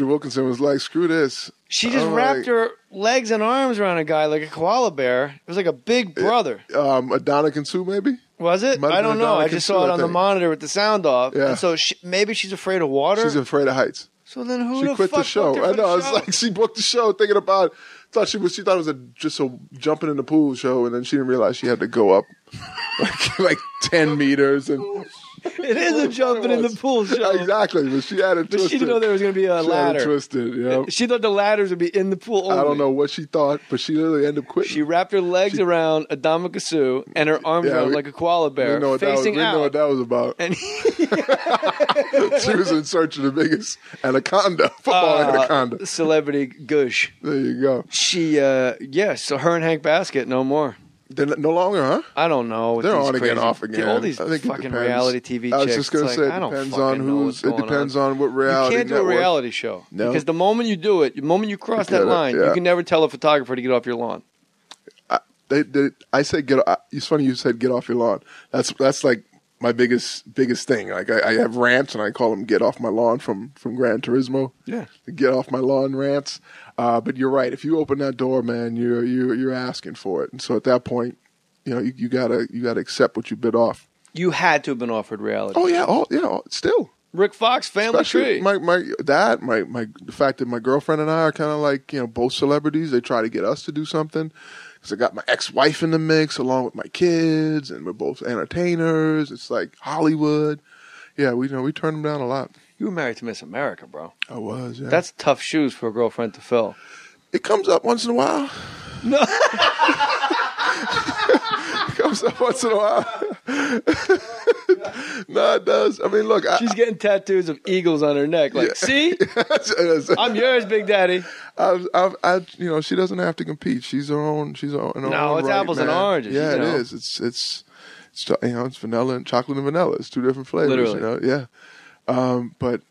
J: Wilkinson was like, "Screw this."
I: She just wrapped her legs and arms around a guy like a koala bear. It was like a big brother.
J: Adonican Sue, maybe?
I: Was it? I don't know. I just saw it on the monitor with the sound off.
J: Yeah.
I: And so maybe she's afraid of water.
J: She's afraid of heights.
I: So then who
J: she
I: the
J: quit
I: fuck
J: the show?
I: booked her for
J: I know.
I: the
J: It's
I: show?
J: like she booked the show thinking about. She thought it was just a jumping in the pool show, and then she didn't realize she had to go up like 10 meters and.
I: It is a jumping in the pool show.
J: Exactly, but she had it twisted.
I: But she didn't know there was going to be a ladder.
J: She had it twisted, yeah.
I: She thought the ladders would be in the pool only.
J: I don't know what she thought, but she literally ended up quitting.
I: She wrapped her legs around Adama Sue and her arms around like a koala bear, facing out.
J: We know what that was about.
I: And
J: she was in search of the biggest anaconda, football anaconda.
I: Celebrity gush.
J: There you go.
I: She, so her and Hank Baskett, no more.
J: They're no longer, huh?
I: I don't know.
J: They're on again, off again.
I: All these fucking reality TV chicks.
J: I was just going to say, it depends on what reality.
I: You can't do a reality show.
J: No.
I: Because the moment you do it, the moment you cross that line, you can never tell a photographer to get off your lawn.
J: I say it's funny you said get off your lawn. That's like my biggest thing. Like I have rants and I call them get off my lawn from Gran Turismo.
I: Yeah.
J: Get off my lawn rants. But you're right. If you open that door, man, you're asking for it. And so at that point, you gotta accept what you bit off.
I: You had to have been offered reality.
J: Oh yeah. Still.
I: Rick Fox, Family Tree.
J: The fact that my girlfriend and I are kind of like, both celebrities. They try to get us to do something. Because I got my ex-wife in the mix along with my kids, and we're both entertainers. It's like Hollywood. Yeah, we turned them down a lot.
I: You were married to Miss America, bro.
J: I was, yeah.
I: That's tough shoes for a girlfriend to fill.
J: It comes up once in a while.
I: No.
J: It comes up once in a while. No, it does. I mean, look.
I: She's getting tattoos of eagles on her neck. Like, see? I'm yours, Big Daddy.
J: She doesn't have to compete. She's her own.
I: No, it's apples and oranges.
J: Yeah, it is. It's vanilla and chocolate and vanilla. It's two different flavors.
I: Literally.
J: Yeah. But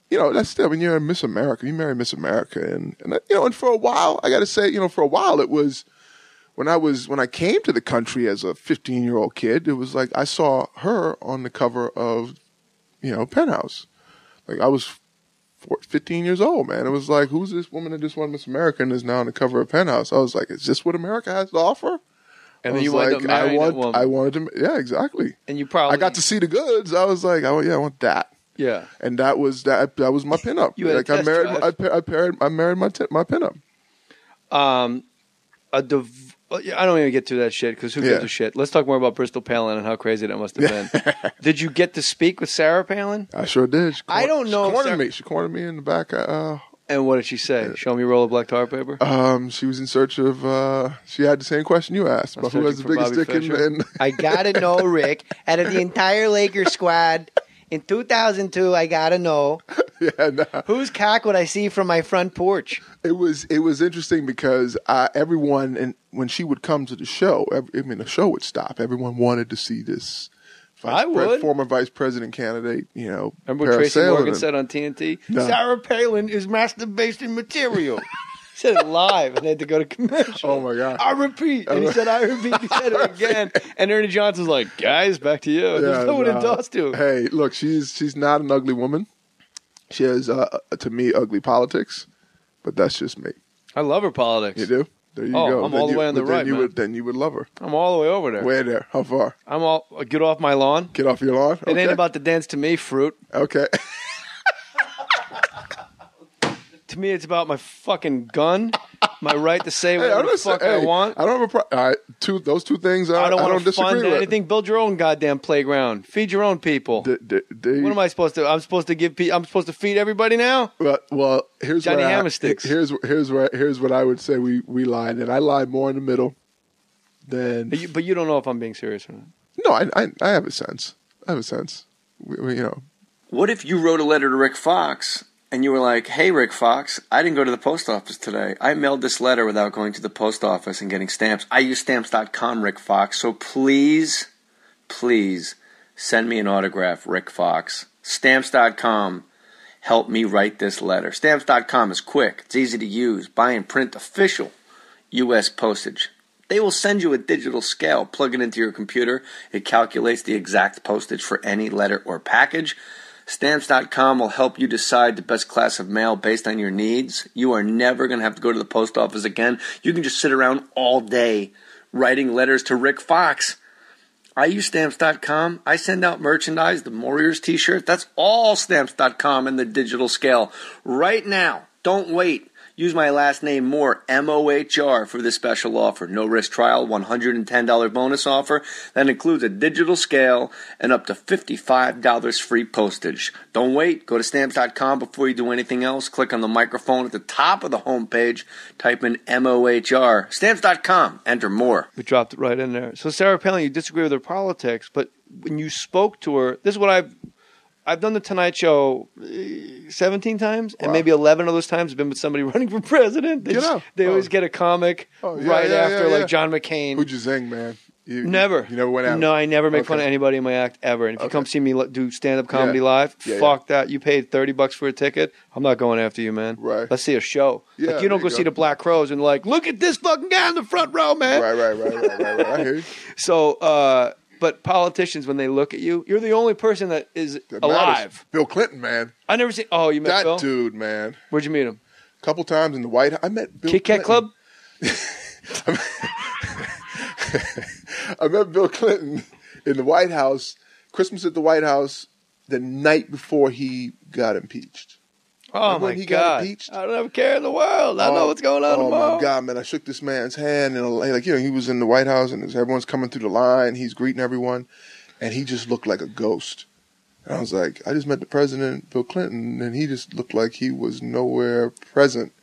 J: that's still. I mean, you're Miss America. You marry Miss America, and for a while, I got to say, for a while, it was when I came to the country as a 15-year-old kid. It was like I saw her on the cover of, Penthouse. Like I was 15 years old, man. It was like, who's this woman that just won Miss America and is now on the cover of Penthouse? I was like, is this what America has to offer?
I: And then you wound up marrying that woman.
J: I wanted to, yeah, exactly.
I: And you probably...
J: I got to see the goods. I was like, I want that.
I: Yeah.
J: And that was my pinup.
I: You had
J: I married my pinup.
I: I don't even get to that shit because who gives a shit? Let's talk more about Bristol Palin and how crazy that must have been. Did you get to speak with Sarah Palin?
J: I sure did.
I: I don't know.
J: She cornered me in the back.
I: And what did she say? Show me a roll of black tar paper?
J: She was in search of, she had the same question you asked about who has the biggest dick in.
K: I gotta know, Rick, out of the entire Lakers squad in 2002, I gotta know.
J: Yeah, nah.
K: Whose cock would I see from my front porch?
J: It was interesting because everyone, and when she would come to the show, the show would stop. Everyone wanted to see this former vice president candidate,
I: Remember what Tracy Morgan said on TNT? No. Sarah Palin is masturbation material. He said it live, and they had to go to commercial.
J: Oh, my God.
I: I repeat. And he said, I repeat. He said it again. And Ernie Johnson's like, guys, back to you. There's no one to toss to.
J: Hey, look, she's not an ugly woman. She has, to me, ugly politics. But that's just me.
I: I love her politics.
J: You do? There you go.
I: I'm all the way on the right, man.
J: Then you would love her.
I: I'm all the way over there.
J: Where there? How far?
I: Get off my lawn.
J: Get off your lawn? Okay.
I: It ain't about to dance to me, fruit.
J: Okay.
I: To me, it's about my fucking gun, my right to say whatever the fuck I want.
J: I don't have a problem. All right, those two things I don't
I: want to fund
J: disagree with.
I: anything. Build your own goddamn playground. Feed your own people. What am I supposed to? I'm supposed to feed everybody now.
J: Well, here's
I: Johnny
J: where
I: Hammersticks.
J: Here's what I would say. We lied, and I lied more in the middle than.
I: But you don't know if I'm being serious or not.
J: No, I have a sense.
A: What if you wrote a letter to Rick Fox? And you were like, hey, Rick Fox, I didn't go to the post office today. I mailed this letter without going to the post office and getting stamps. I use stamps.com, Rick Fox. So please send me an autograph, Rick Fox. Stamps.com. Help me write this letter. Stamps.com is quick. It's easy to use. Buy and print official U.S. postage. They will send you a digital scale. Plug it into your computer. It calculates the exact postage for any letter or package. Stamps.com will help you decide the best class of mail based on your needs. You are never going to have to go to the post office again. You can just sit around all day writing letters to Rick Fox. I use Stamps.com. I send out merchandise, the Warriors t-shirt. That's all Stamps.com in the digital scale. Right now. Don't wait. Use my last name, Mohr, M-O-H-R, for this special offer. No risk trial, $110 bonus offer. That includes a digital scale and up to $55 free postage. Don't wait. Go to Stamps.com before you do anything else. Click on the microphone at the top of the homepage. Type in M-O-H-R. Stamps.com. Enter Mohr.
I: We dropped it right in there. So Sarah Palin, you disagree with her politics, but when you spoke to her, this is what I've done the Tonight Show 17 times, and maybe 11 of those times have been with somebody running for president. They always get a comic after like John McCain.
J: Who'd you zing, man?
I: Never.
J: You never went out?
I: No, I never make fun of anybody in my act ever. And if you come see me do stand-up comedy live, fuck that. You paid $30 for a ticket. I'm not going after you, man.
J: Right.
I: Let's see a show.
J: Yeah,
I: like you don't go see the Black Crows and like, look at this fucking guy in the front row, man.
J: Right. I hear you.
I: So, but politicians, when they look at you, you're the only person that is alive.
J: Bill Clinton, man.
I: I never seen. Oh, you met Bill?
J: That dude, man.
I: Where'd you meet him?
J: A couple times in the White House. I met Bill
I: Kit Kat Club?
J: I met Bill Clinton in the White House, Christmas at the White House, the night before he got impeached.
I: Oh, my God. Got impeached. I don't have a care in the world. I know what's going on tomorrow.
J: Oh, my God, man. I shook this man's hand, and he was in the White House, and everyone's coming through the line. He's greeting everyone, and he just looked like a ghost. And I was like, I just met the president, Bill Clinton, and he just looked like he was nowhere present.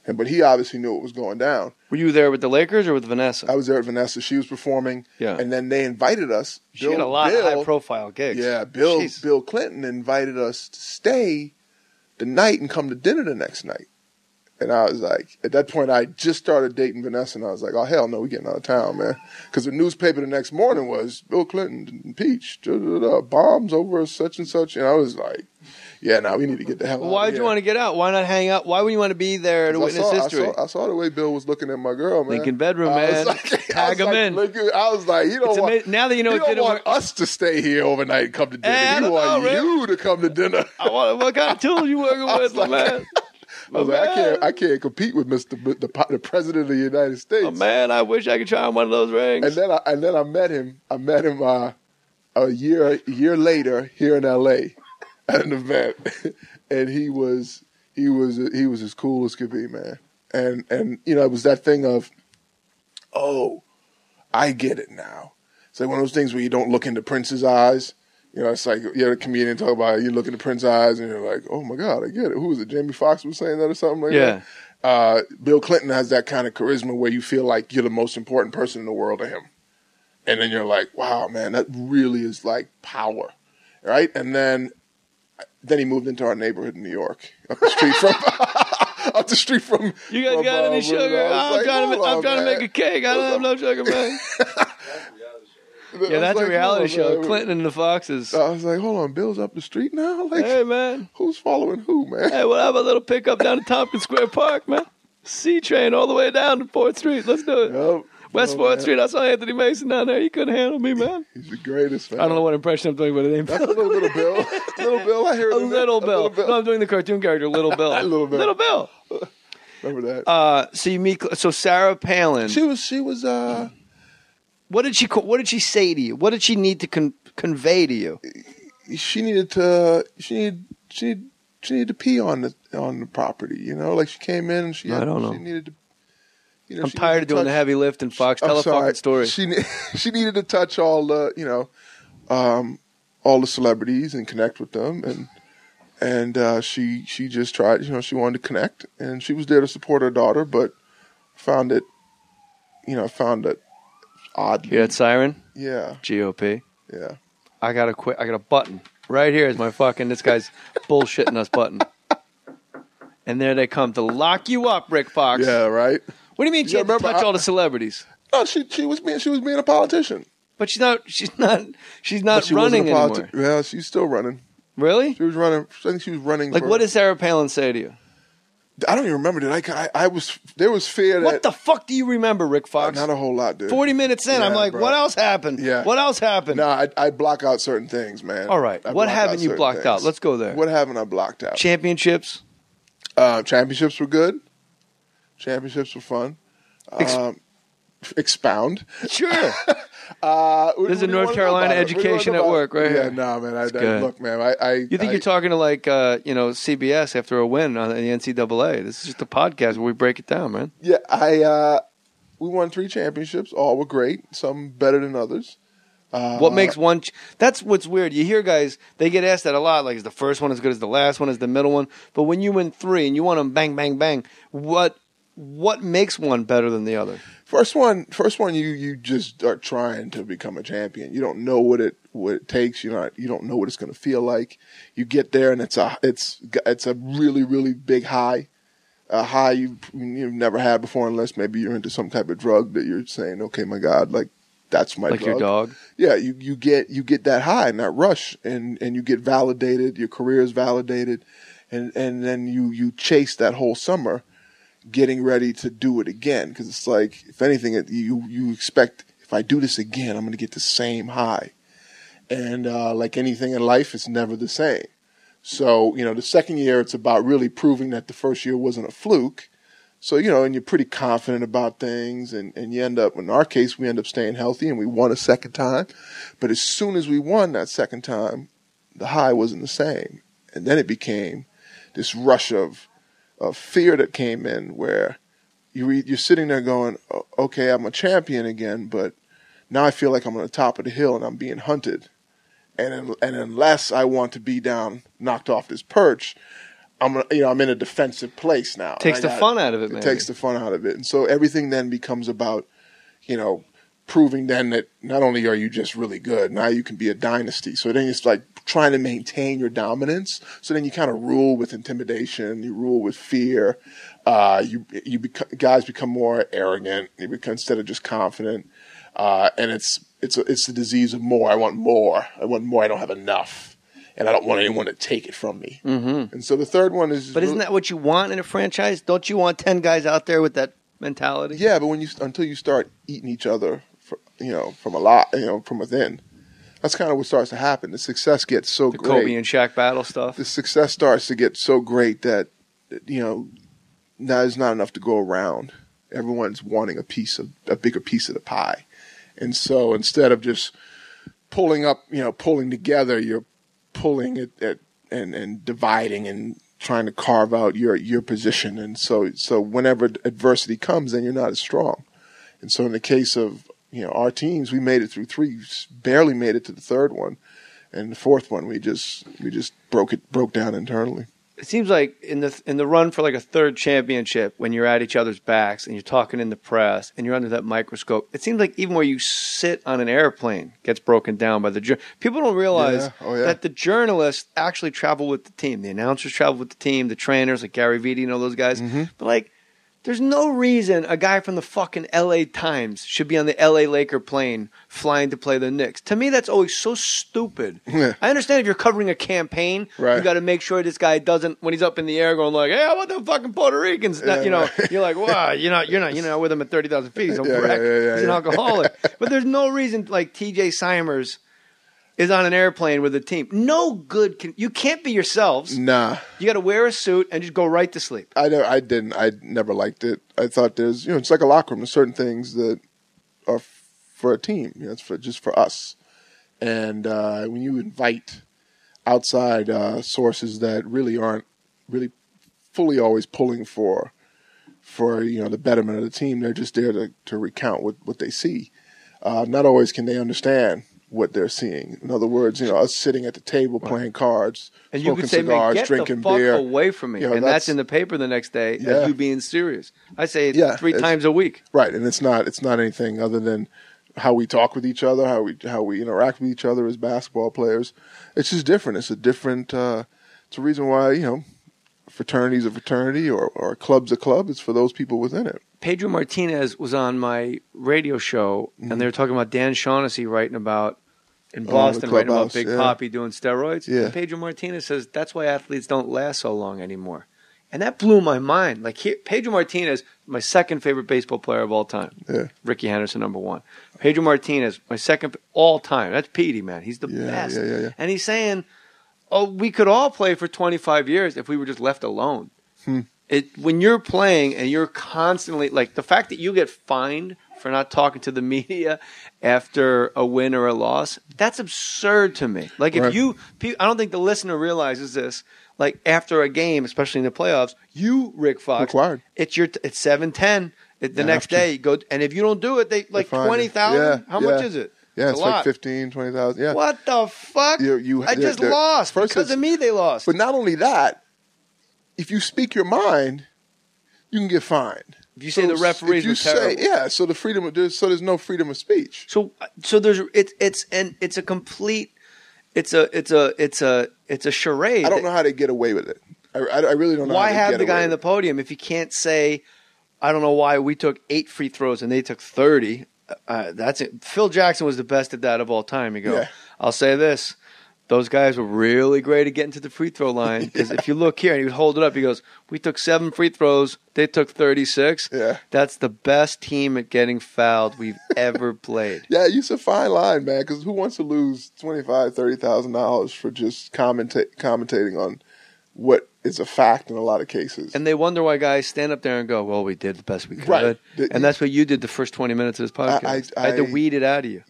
J: But he obviously knew what was going down.
I: Were you there with the Lakers or with Vanessa?
J: I was there with Vanessa. She was performing. Yeah. And then they invited us.
I: She had a lot of high-profile gigs.
J: Yeah. Bill Clinton invited us to stay the night and come to dinner the next night. And I was like, at that point, I just started dating Vanessa, and I was like, oh, hell no, we're getting out of town, man. Because the newspaper the next morning was Bill Clinton impeached, bombs over such and such. And I was like, yeah, no, we need to get the hell out.
I: Why did you want to get out? Why not hang out? Why would you want to be there to witness history?
J: I saw the way Bill was looking at my girl, man.
I: Lincoln bedroom, man. Tag him in.
J: I was like,
I: now that you know
J: he don't want us to stay here overnight and come to dinner. He want you to come to dinner.
I: What kind of tools you working with, my man?
J: I was like, I can't compete with the president of the United States.
I: Oh, man, I wish I could try on one of those rings.
J: And then I met him. I met him a year later here in L.A. at an event, and he was as cool as could be, man. And it was that thing of, oh, I get it now. It's like one of those things where you don't look into Prince's eyes. It's like you had a comedian talk about it, you look into Prince's eyes and you're like, oh my God, I get it. Who was it? Jamie Foxx was saying that or something like that? Bill Clinton has that kind of charisma where you feel like you're the most important person in the world to him. And then you're like, wow, man, that really is like power. Right? And then he moved into our neighborhood in New York, up the street from.
I: You guys got any sugar? I'm trying to make a cake. I don't have no sugar, man. Yeah, that's a reality show. Man. Clinton and the Foxes.
J: I was like, hold on, Bill's up the street now? Like,
I: hey, man.
J: Who's following who, man?
I: Hey, we'll have a little pickup down to Tompkins Square Park, man. C-train all the way down to 4th Street. Let's do it. Yep. West 4th Street. I saw Anthony Mason down there. He couldn't handle me, man.
J: He's the greatest, man.
I: I don't know what impression I'm doing, but it ain't
J: That's a little Bill. Little Bill, I hear it.
I: Little Bill. No, I'm doing the cartoon character, Little Bill.
J: Little Bill.
I: Little Bill.
J: Remember that?
I: So you meet. So Sarah Palin.
J: She was.
I: What did she say to you? What did she need to convey to you?
J: She needed to. She needed to pee on the property. You know, like she came in and she needed to. You know,
I: I'm tired of doing the heavy lifting, Fox. Tell a fucking story.
J: She needed to touch all the all the celebrities and connect with them, and she just tried. You know, she wanted to connect, and she was there to support her daughter, but found it odd.
I: You hear that siren?
J: Yeah.
I: GOP.
J: Yeah.
I: I got a button right here. Is my fucking this guy's bullshitting us button. And there they come to lock you up, Rick Fox.
J: Yeah, right.
I: What do you mean she had to touch all the celebrities?
J: No, she was being a politician.
I: But she's not running anymore.
J: Well, she's still running.
I: Really?
J: She was running. I think she was running.
I: Like, what did Sarah Palin say to you?
J: I don't even remember. There was fear that.
I: What the fuck do you remember, Rick Fox?
J: Not a whole lot, dude.
I: 40 minutes in, I'm like, bro. What else happened?
J: Yeah.
I: What else happened?
J: No, I block out certain things, man.
I: All right. What haven't you blocked out? Let's go there.
J: What haven't I blocked out?
I: Championships?
J: Championships were good. Championships were fun. Expound.
I: Sure. There's a North Carolina education at work, right here.
J: Yeah, no, man. Look, man.
I: You think you're talking to like CBS after a win on the NCAA? This is just a podcast where we break it down, man.
J: Yeah, we won 3 championships. All were great. Some better than others.
I: What makes one? That's what's weird. You hear guys, they get asked that a lot. Like, is the first one as good as the last one? Is the middle one? But when you win 3 and you want them bang, bang, bang, what makes one better than the other?
J: First one, you just are trying to become a champion. You don't know what it takes. You don't know what it's going to feel like. You get there and it's a really, really big high, a high you've never had before, unless maybe you're into some type of drug that you're saying, okay, my God, like that's my
I: like
J: drug.
I: Your dog.
J: Yeah, you get that high and that rush, and you get validated. Your career is validated, and then you chase that whole summer, getting ready to do it again, because it's like, if anything, you expect, if I do this again, I'm going to get the same high. And like anything in life, it's never the same. So, the second year, it's about really proving that the first year wasn't a fluke. So, and you're pretty confident about things, and you end up, in our case, we end up staying healthy, and we won a second time. But as soon as we won that second time, the high wasn't the same. And then it became this rush of fear that came in, where you're sitting there going, okay, I'm a champion again, but now I feel like I'm on the top of the hill and I'm being hunted. And unless I want to be down, knocked off this perch, I'm in a defensive place now.
I: Takes the fun out of it, man.
J: It takes the fun out of it. And so everything then becomes about, proving then that not only are you just really good, now you can be a dynasty. So then it's like trying to maintain your dominance. So then you kind of rule with intimidation, you rule with fear. Guys become more arrogant. You become, instead of just confident. And it's the disease of more. I want more. I don't have enough. And I don't want anyone to take it from me. Mm-hmm. And so the third one is...
I: But isn't that what you want in a franchise? Don't you want 10 guys out there with that mentality?
J: Yeah, but until you start eating each other, from a lot, from within, that's kind of what starts to happen. The success gets so great.
I: The Kobe and Shaq battle stuff.
J: The success starts to get so great that, now there's not enough to go around. Everyone's wanting a bigger piece of the pie. And so instead of just pulling together, you're pulling it and dividing and trying to carve out your position. And so whenever adversity comes, then you're not as strong. And so in the case of, our teams, we made it through 3, barely made it to the third one. And the fourth one, we just broke down internally.
I: It seems like in the run for like a third championship, when you're at each other's backs and you're talking in the press and you're under that microscope, it seems like even where you sit on an airplane gets broken down by the people don't realize that the journalists actually travel with the team. The announcers travel with the team, the trainers like Gary Vitti and all those guys. Mm-hmm. But like, there's no reason a guy from the fucking LA Times should be on the LA Laker plane flying to play the Knicks. To me, that's always so stupid. Yeah. I understand if you're covering a campaign, you got to make sure this guy doesn't, when he's up in the air going like, hey, how about the fucking Puerto Ricans? You're like, wow, you're not with him at 30,000 feet. He's on crack. He's an alcoholic. But there's no reason, like TJ Simers, is on an airplane with a team. No good you can't be yourselves.
J: Nah.
I: You got to wear a suit and just go right to sleep.
J: I never liked it. I thought there's, it's like a locker room. There's certain things that are for a team. It's just for us. And when you invite outside sources that really aren't really fully always pulling for the betterment of the team, they're just there to recount what they see. Not always can they understand what they're seeing. In other words, us sitting at the table playing cards,
I: and
J: smoking
I: you could say,
J: cigars,
I: "Man, get
J: drinking
I: the fuck
J: beer
I: away from me," and that's in the paper the next day.
J: Yeah.
I: As you being serious, I say it 3 times a week.
J: Right, and it's not anything other than how we talk with each other, how we interact with each other as basketball players. It's just different. It's a different. It's a reason why fraternity's a fraternity or a club's a club. It's for those people within it.
I: Pedro Martinez was on my radio show, and they were talking about Dan Shaughnessy writing about in Boston, writing about Big Papi doing steroids.
J: Yeah.
I: And Pedro Martinez says that's why athletes don't last so long anymore. And that blew my mind. Like Pedro Martinez, my second favorite baseball player of all time.
J: Yeah.
I: Ricky Henderson, number 1. Pedro Martinez, my second all time. That's Petey, man. He's the best.
J: Yeah.
I: And he's saying, we could all play for 25 years if we were just left alone. When you're playing and you're constantly, like the fact that you get fined for not talking to the media after a win or a loss, that's absurd to me. Like if I don't think the listener realizes this. Like after a game, especially in the playoffs, you, Rick Fox,
J: required.
I: It's 7-10. The next day, you go, and if you don't do it, they like 20,000.
J: Yeah,
I: How much is it?
J: Yeah,
I: it's
J: like 15, 20,000. Yeah.
I: What the fuck? I just lost because of me. They lost.
J: But not only that, if you speak your mind, you can get fined.
I: If you say the referees were terrible.
J: So there's no freedom of speech.
I: So there's it's a complete. It's a charade.
J: I don't know how they get away with it. I really don't know.
I: Why
J: how they
I: have
J: get
I: the guy
J: away
I: on the podium if you can't say? I don't know why we took 8 free throws and they took 30. That's it. Phil Jackson was the best at that of all time. You go. I'll say this: those guys were really great at getting to the free throw line. Because if you look here, and he would hold it up, he goes, "We took 7 free throws. They took 36.
J: Yeah,
I: that's the best team at getting fouled we've ever played."
J: Yeah, it's a fine line, man. Because who wants to lose $25,000-$30,000 for just commentating on what is a fact in a lot of cases?
I: And they wonder why guys stand up there and go, "Well, we did the best we could."
J: Right.
I: And that's what you did the first 20 minutes of this podcast. I had to weed it out of you.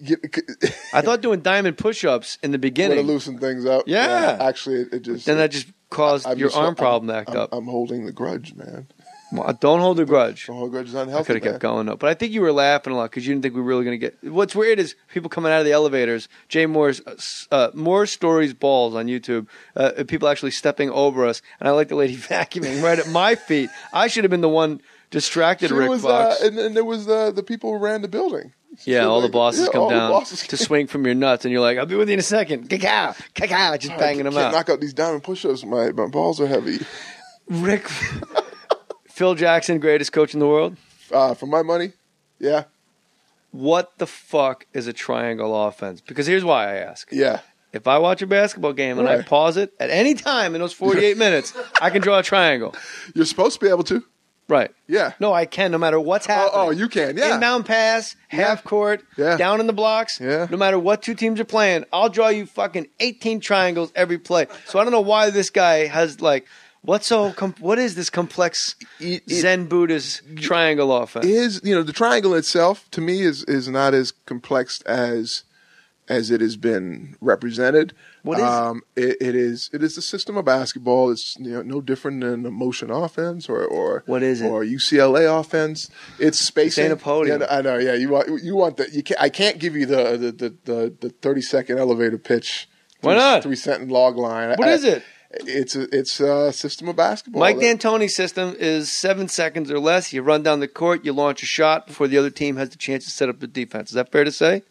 I: I thought doing diamond push-ups in the beginning
J: would have loosened things up.
I: Yeah.
J: Actually, it just...
I: Then that just caused your arm problem to act up.
J: I'm holding the grudge, man.
I: Well, don't hold a grudge.
J: Don't hold a grudge is unhealthy.
I: I could have kept going though, but I think you were laughing a lot because you didn't think we were really going to get. What's weird is people coming out of the elevators. Jay Moore's More Stories Balls on YouTube. People actually stepping over us, and I like the lady vacuuming right at my feet. I should have been the one distracted. Rick Fox.
J: And there was the people who ran the building.
I: Yeah, all the bosses come down to swing from your nuts, and you're like, "I'll be with you in a second." Cacao, just banging them out.
J: Knock out these diamond push-ups. My balls are heavy.
I: Rick. Phil Jackson, greatest coach in the world?
J: For my money, yeah.
I: What the fuck is a triangle offense? Because here's why I ask.
J: Yeah.
I: If I watch a basketball game and I pause it, at any time in those 48 minutes, I can draw a triangle.
J: You're supposed to be able to.
I: Right.
J: Yeah.
I: No, I can no matter what's happening.
J: Oh, you can, yeah.
I: Inbound pass, half court, down in the blocks.
J: Yeah.
I: No matter what two teams are playing, I'll draw you fucking 18 triangles every play. So I don't know why this guy has like... What is this complex Zen Buddhist triangle offense?
J: The triangle itself to me is not as complex as it has been represented.
I: What is
J: it is a system of basketball. It's no different than a motion offense or
I: what is it?
J: Or UCLA offense. It's spacing.
I: It's ain't a podium.
J: Yeah, I know. Yeah, you want that. I can't give you the 30-second elevator pitch.
I: Why not?
J: 3-sentence log line.
I: What is it?
J: It's a system of basketball.
I: Mike D'Antoni's system is 7 seconds or less. You run down the court, you launch a shot before the other team has the chance to set up the defense. Is that fair to say?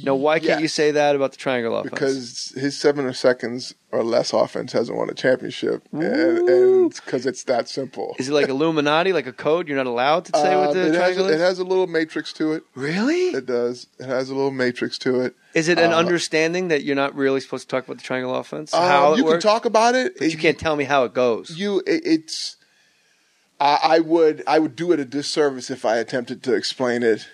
I: Now, why can't you say that about the triangle offense?
J: Because his 7 seconds or less offense hasn't won a championship, and because it's that simple.
I: Is it like Illuminati, like a code? You're not allowed to say what the triangle is?
J: It has a little matrix to it.
I: Really?
J: It does. It has a little matrix to it.
I: Is it an understanding that you're not really supposed to talk about the triangle offense? How it
J: you
I: works?
J: Can talk about it,
I: but you can't tell me how it goes.
J: I would do it a disservice if I attempted to explain it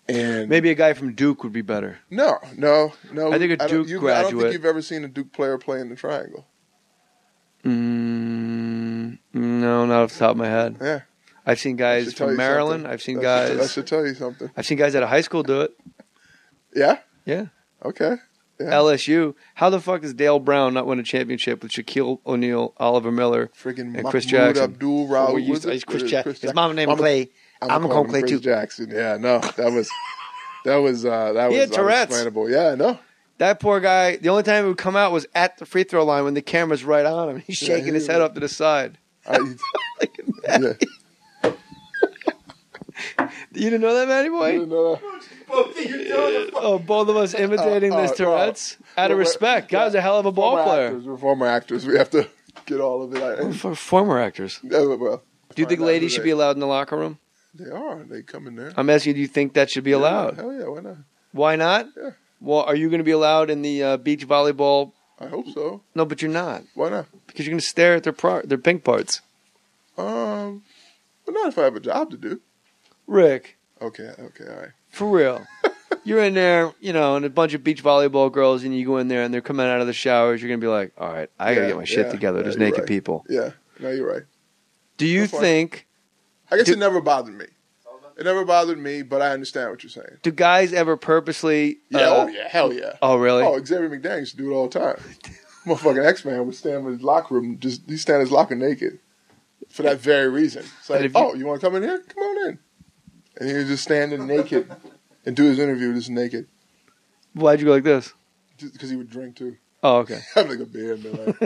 J: And
I: maybe a guy from Duke would be better.
J: No.
I: I think a Duke graduate.
J: I don't think you've ever seen a Duke player play in the triangle.
I: No, not off the top of my head.
J: Yeah.
I: I've seen guys from Maryland. I've seen guys.
J: That should tell you something.
I: I've seen guys out of high school do it.
J: Yeah?
I: Yeah.
J: Okay. Yeah.
I: LSU. How the fuck does Dale Brown not win a championship with Shaquille O'Neal, Oliver Miller, and Chris Jackson?
J: Abdul-Rauf.
K: Chris Jackson. His mom named Clay. I'm going Clay too.
J: Jackson. Yeah, no, that was
I: Tourette's.
J: unexplainable. Yeah, no.
I: That poor guy. The only time he would come out was at the free throw line when the camera's right on him. He's shaking his head up to the side.
J: Yeah.
I: You didn't know that, Matty Boy?
J: I didn't know that.
I: Both of us imitating this Tourette's out of respect. Guy's a hell of a ball player.
J: We're former actors. We have to get all of it.
I: For former actors.
J: Yeah, well,
I: do you think ladies should be allowed in the locker room?
J: They are. They come in there.
I: I'm asking, do you think that should be allowed?
J: Hell yeah, why not?
I: Why not?
J: Yeah.
I: Well, are you going to be allowed in the beach volleyball?
J: I hope so.
I: No, but you're not.
J: Why not?
I: Because you're going to stare at their pink parts.
J: But not if I have a job to do.
I: Rick.
J: Okay, all right.
I: For real. You're in there, and a bunch of beach volleyball girls, and you go in there, and they're coming out of the showers. You're going to be like, all right, I got to get my shit together. There's naked people.
J: Yeah, no, you're right.
I: Do you think...
J: I guess it never bothered me. It never bothered me, but I understand what you're saying.
I: Do guys ever purposely...
J: Yeah, hell yeah.
I: Oh, really?
J: Oh, Xavier McDaniel used to do it all the time. Motherfucking X-Man would stand in his locker room, he'd stand in his locker naked. For that very reason. It's like, you want to come in here? Come on in. And he would just stand in naked and do his interview just naked.
I: Why'd you go like this?
J: Just because he would drink too.
I: Oh, okay.
J: Have like a beer and be like...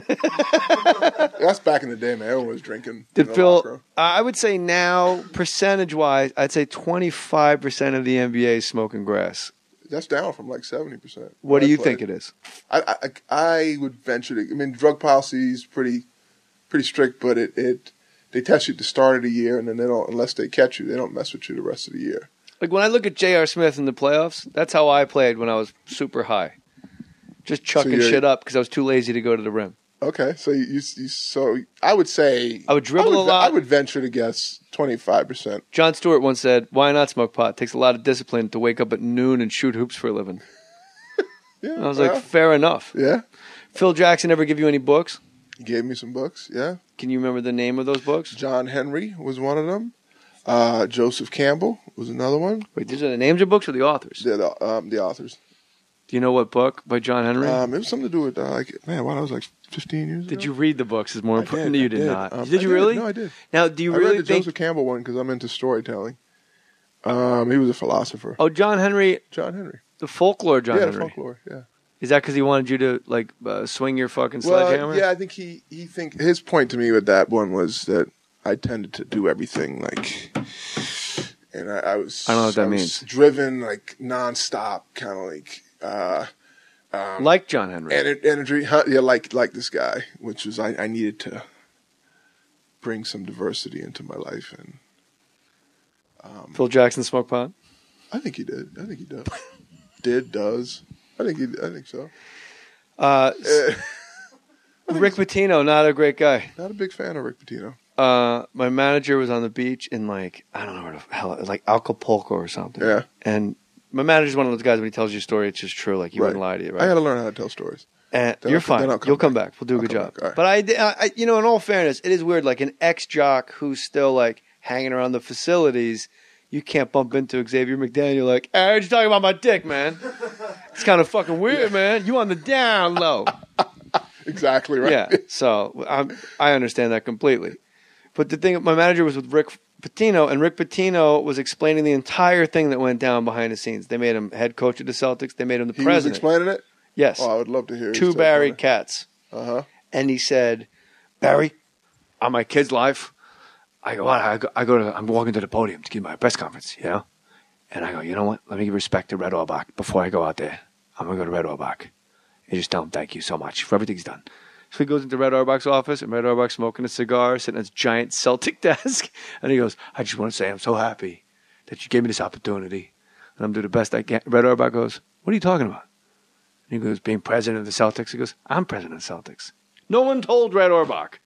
J: That's back in the day, man. Everyone was drinking.
I: Did Phil... I would say now, percentage-wise, I'd say 25% of the NBA is smoking grass.
J: That's down from like 70%.
I: What do you think it is?
J: I would venture to... I mean, drug policy is pretty strict, but they test you at the start of the year, and then they don't, unless they catch you, they don't mess with you the rest of the year.
I: Like when I look at J.R. Smith in the playoffs, that's how I played when I was super high. Just chucking shit up because I was too lazy to go to the rim.
J: Okay, so so I would say
I: I would dribble a lot.
J: I would venture to guess 25%.
I: Jon Stewart once said, "Why not smoke pot? It takes a lot of discipline to wake up at noon and shoot hoops for a living."
J: Yeah,
I: and I was like, fair enough.
J: Yeah.
I: Phil Jackson ever give you any books?
J: He gave me some books. Yeah.
I: Can you remember the name of those books?
J: John Henry was one of them. Joseph Campbell was another one.
I: Wait, these are the names of books or the authors?
J: Yeah, the authors.
I: Do you know what book by John Henry?
J: It was something to do with I was like 15 years ago.
I: Did you read the books? Is more important.
J: You
I: did not. Did you really?
J: No, I did.
I: Now, do you
J: I
I: really
J: read the
I: think
J: Joseph Campbell one because I'm into storytelling. He was a philosopher.
I: Oh, John Henry.
J: John Henry.
I: The folklore John Henry.
J: Yeah, the folklore. Yeah.
I: Is that because he wanted you to swing your fucking sledgehammer?
J: Yeah, I think his point to me with that one was that I tended to do everything and I was.
I: I don't know what that means.
J: Driven nonstop, kind of
I: like John Henry.
J: Energy, yeah, like this guy, which was I needed to bring some diversity into my life, and
I: Phil Jackson smoked pot?
J: I think he did. I think he does. Does. I think so.
I: Rick Pitino, not a great guy.
J: Not a big fan of Rick Pitino.
I: My manager was on the beach in I don't know where the hell, Acapulco or something.
J: Yeah.
I: And my manager's one of those guys, when he tells you a story, it's just true. He wouldn't lie to you, right?
J: I got to learn how to tell stories.
I: And you're fine. You'll come back. We'll do a good job. Right. But I, in all fairness, it is weird. Like an ex-jock who's still hanging around the facilities, you can't bump into Xavier McDaniel hey, I heard you talking about my dick, man. It's kind of fucking weird, man. You on the down low.
J: Exactly right.
I: Yeah. So I understand that completely. But the thing, my manager was with Rick Pitino, and Rick Pitino was explaining the entire thing that went down behind the scenes. They made him head coach of the Celtics. They made him the president.
J: He was explaining it?
I: Yes.
J: Oh, I would love to hear it.
I: To Barry Katz.
J: Uh-huh.
I: And he said, Barry, on my kid's life, I'm walking to the podium to give my press conference, And I go, you know what? Let me give respect to Red Auerbach before I go out there. I'm going to go to Red Auerbach. And just tell him thank you so much for everything he's done. So he goes into Red Auerbach's office, and Red Auerbach's smoking a cigar, sitting at his giant Celtic desk. And he goes, I just want to say I'm so happy that you gave me this opportunity. And I'm doing the best I can. Red Auerbach goes, what are you talking about? And he goes, being president of the Celtics. He goes, I'm president of the Celtics. No one told Red Auerbach.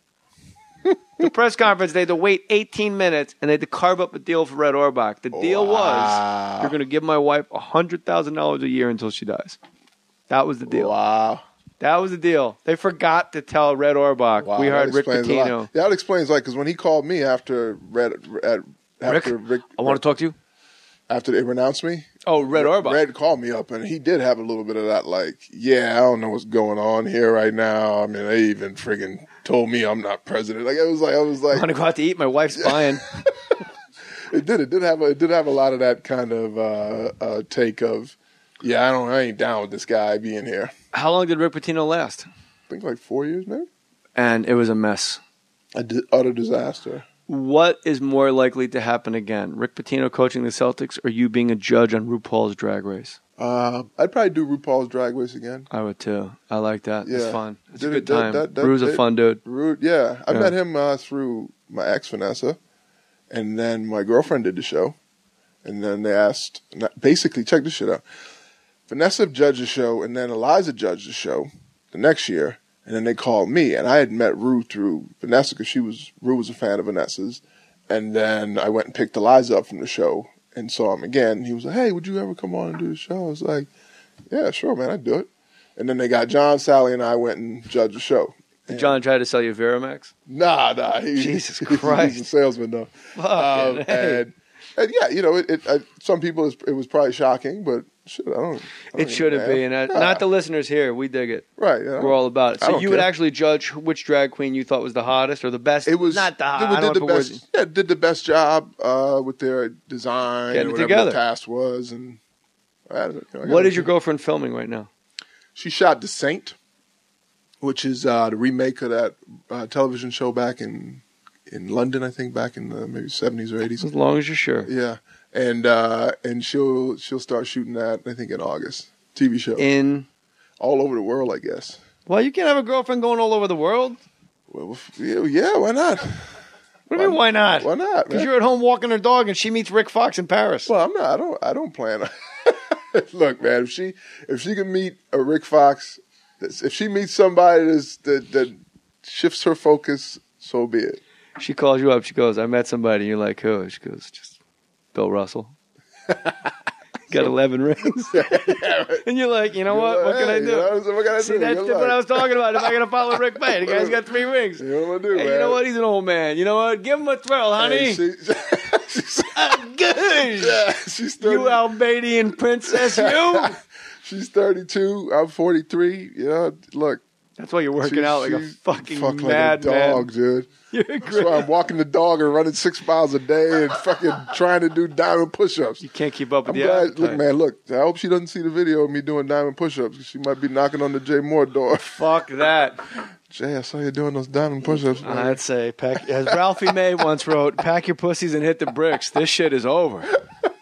I: The press conference, they had to wait 18 minutes, and they had to carve up a deal for Red Auerbach. The deal was, you're going to give my wife $100,000 a year until she dies. That was the deal.
J: Wow.
I: That was the deal. They forgot to tell Red Auerbach.
J: Wow,
I: we hired Rick
J: explains a
I: Pitino.
J: lot. Yeah, that explains because when he called me after Rick,
I: I want to talk to you.
J: After they renounced me.
I: Oh, Red Auerbach.
J: Red called me up, and he did have a little bit of that, like, yeah, I don't know what's going on here right now. I mean, they even friggin' told me I'm not president. Like, I was like,
I: I want to go out to eat. My wife's buying.
J: It did have a lot of that kind of take of, yeah, I ain't down with this guy being here.
I: How long did Rick Pitino last?
J: I think like 4 years, maybe.
I: And it was a mess.
J: Utter disaster.
I: What is more likely to happen again? Rick Pitino coaching the Celtics or you being a judge on RuPaul's Drag Race?
J: I'd probably do RuPaul's Drag Race again.
I: I would too. I like that.
J: Yeah.
I: It's fun. It's a good time. Rue's a fun dude.
J: Yeah. I met him through my ex, Vanessa. And then my girlfriend did the show. And then they asked, basically, check this shit out. Vanessa judged the show, and then Eliza judged the show the next year. And then they called me, and I had met Rue through Vanessa because Rue was a fan of Vanessa's. And then I went and picked Eliza up from the show and saw him again. And he was like, hey, would you ever come on and do the show? I was like, yeah, sure, man, I'd do it. And then they got John, Sally, and I went and judged the show.
I: Did John try to sell you Viramax?
J: Nah.
I: Jesus Christ.
J: He's a salesman, though.
I: Hey.
J: And yeah, you know, some people it was probably shocking, but shit, I don't
I: it shouldn't be, and not the listeners here. We dig it.
J: Right. You know,
I: we're all about it. So you would
J: care.
I: actually judge which drag queen you thought was the hottest or the best?
J: It was
I: not the hottest.
J: Did the best job with their design
I: Getting
J: or
I: it
J: whatever
I: together.
J: the task was. And
I: what is your girlfriend filming right now?
J: She shot The Saint, which is the remake of that television show back in London, I think, back in the maybe 70s or 80s.
I: As long as you're sure.
J: Yeah. And she'll start shooting that, I think, in August. TV show.
I: In?
J: All over the world, I guess.
I: Well, you can't have a girlfriend going all over the world.
J: Well, yeah, why not?
I: What do you mean, why not?
J: Why not?
I: Because you're at home walking her dog and she meets Rick Fox in Paris.
J: Well, I'm not. I don't plan. Look, man, if she can meet a Rick Fox, if she meets somebody that shifts her focus, so be it.
I: She calls you up. She goes, I met somebody. And you're like, who? She goes, just Bill Russell. Got 11 rings. Yeah, right. And you're like, you know what? What can I do?
J: What can I
I: See,
J: do?
I: that's what I was talking about. If I got to follow Rick Bay, the guy's got 3 rings.
J: You know what I'm gonna do,
I: hey,
J: man?
I: You know what? He's an old man. You know what? Give him a thrill, honey.
J: Hey,
I: good.
J: Yeah, she's 30.
I: You Albanian princess, you.
J: She's 32. I'm 43. You know, look.
I: That's why you're working out like a fucking
J: like
I: mad
J: a dog,
I: man.
J: Dude. That's why I'm walking the dog and running 6 miles a day and fucking trying to do diamond push-ups.
I: You can't keep up with the
J: appetite. Look, man, look. I hope she doesn't see the video of me doing diamond push-ups. She might be knocking on the Jay Moore door.
I: Fuck that.
J: Jay, I saw you doing those diamond push-ups, man.
I: I'd say, as Ralphie May once wrote, pack your pussies and hit the bricks. This shit is over.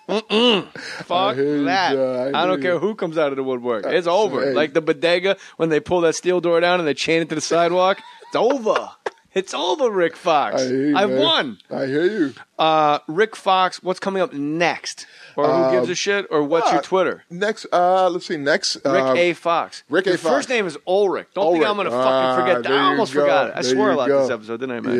I: Fuck that. I don't care who comes out of the woodwork. It's over.
J: Hey.
I: Like the bodega when they pull that steel door down and they chain it to the sidewalk. It's over. It's over, Rick Fox. I've won.
J: I hear you.
I: Rick Fox, what's coming up next? Or who gives a shit? Or what's your Twitter?
J: Next, let's see. Next,
I: Rick A. Fox.
J: Rick A.
I: Your
J: Fox.
I: first name is Ulrich. Don't think I'm going to fucking forget that. I almost forgot it. I swore a lot this episode, didn't I, man?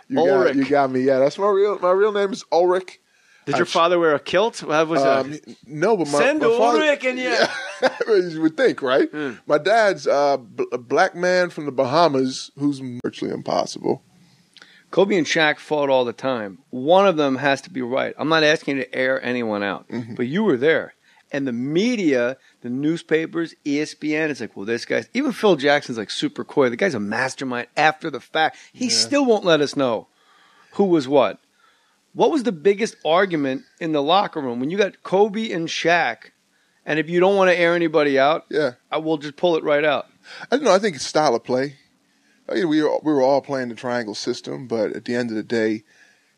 J: Yeah.
I: Ulrich.
J: You got me. Yeah, that's my real name is Ulrich.
I: Did your father wear a kilt? What was that?
J: No, but my
I: father...
J: Ulrich
I: and
J: you would think, right? My dad's a black man from the Bahamas who's virtually impossible.
I: Kobe and Shaq fought all the time. One of them has to be right. I'm not asking you to air anyone out, but you were there. And the media, the newspapers, ESPN, it's like, well, this guy's... Even Phil Jackson's like super coy. The guy's a mastermind after the fact. He still won't let us know who was what. What was the biggest argument in the locker room when you got Kobe and Shaq? And if you don't want to air anybody out, I will just pull it right out.
J: I don't know. I think it's style of play. I mean, we were all playing the triangle system, but at the end of the day,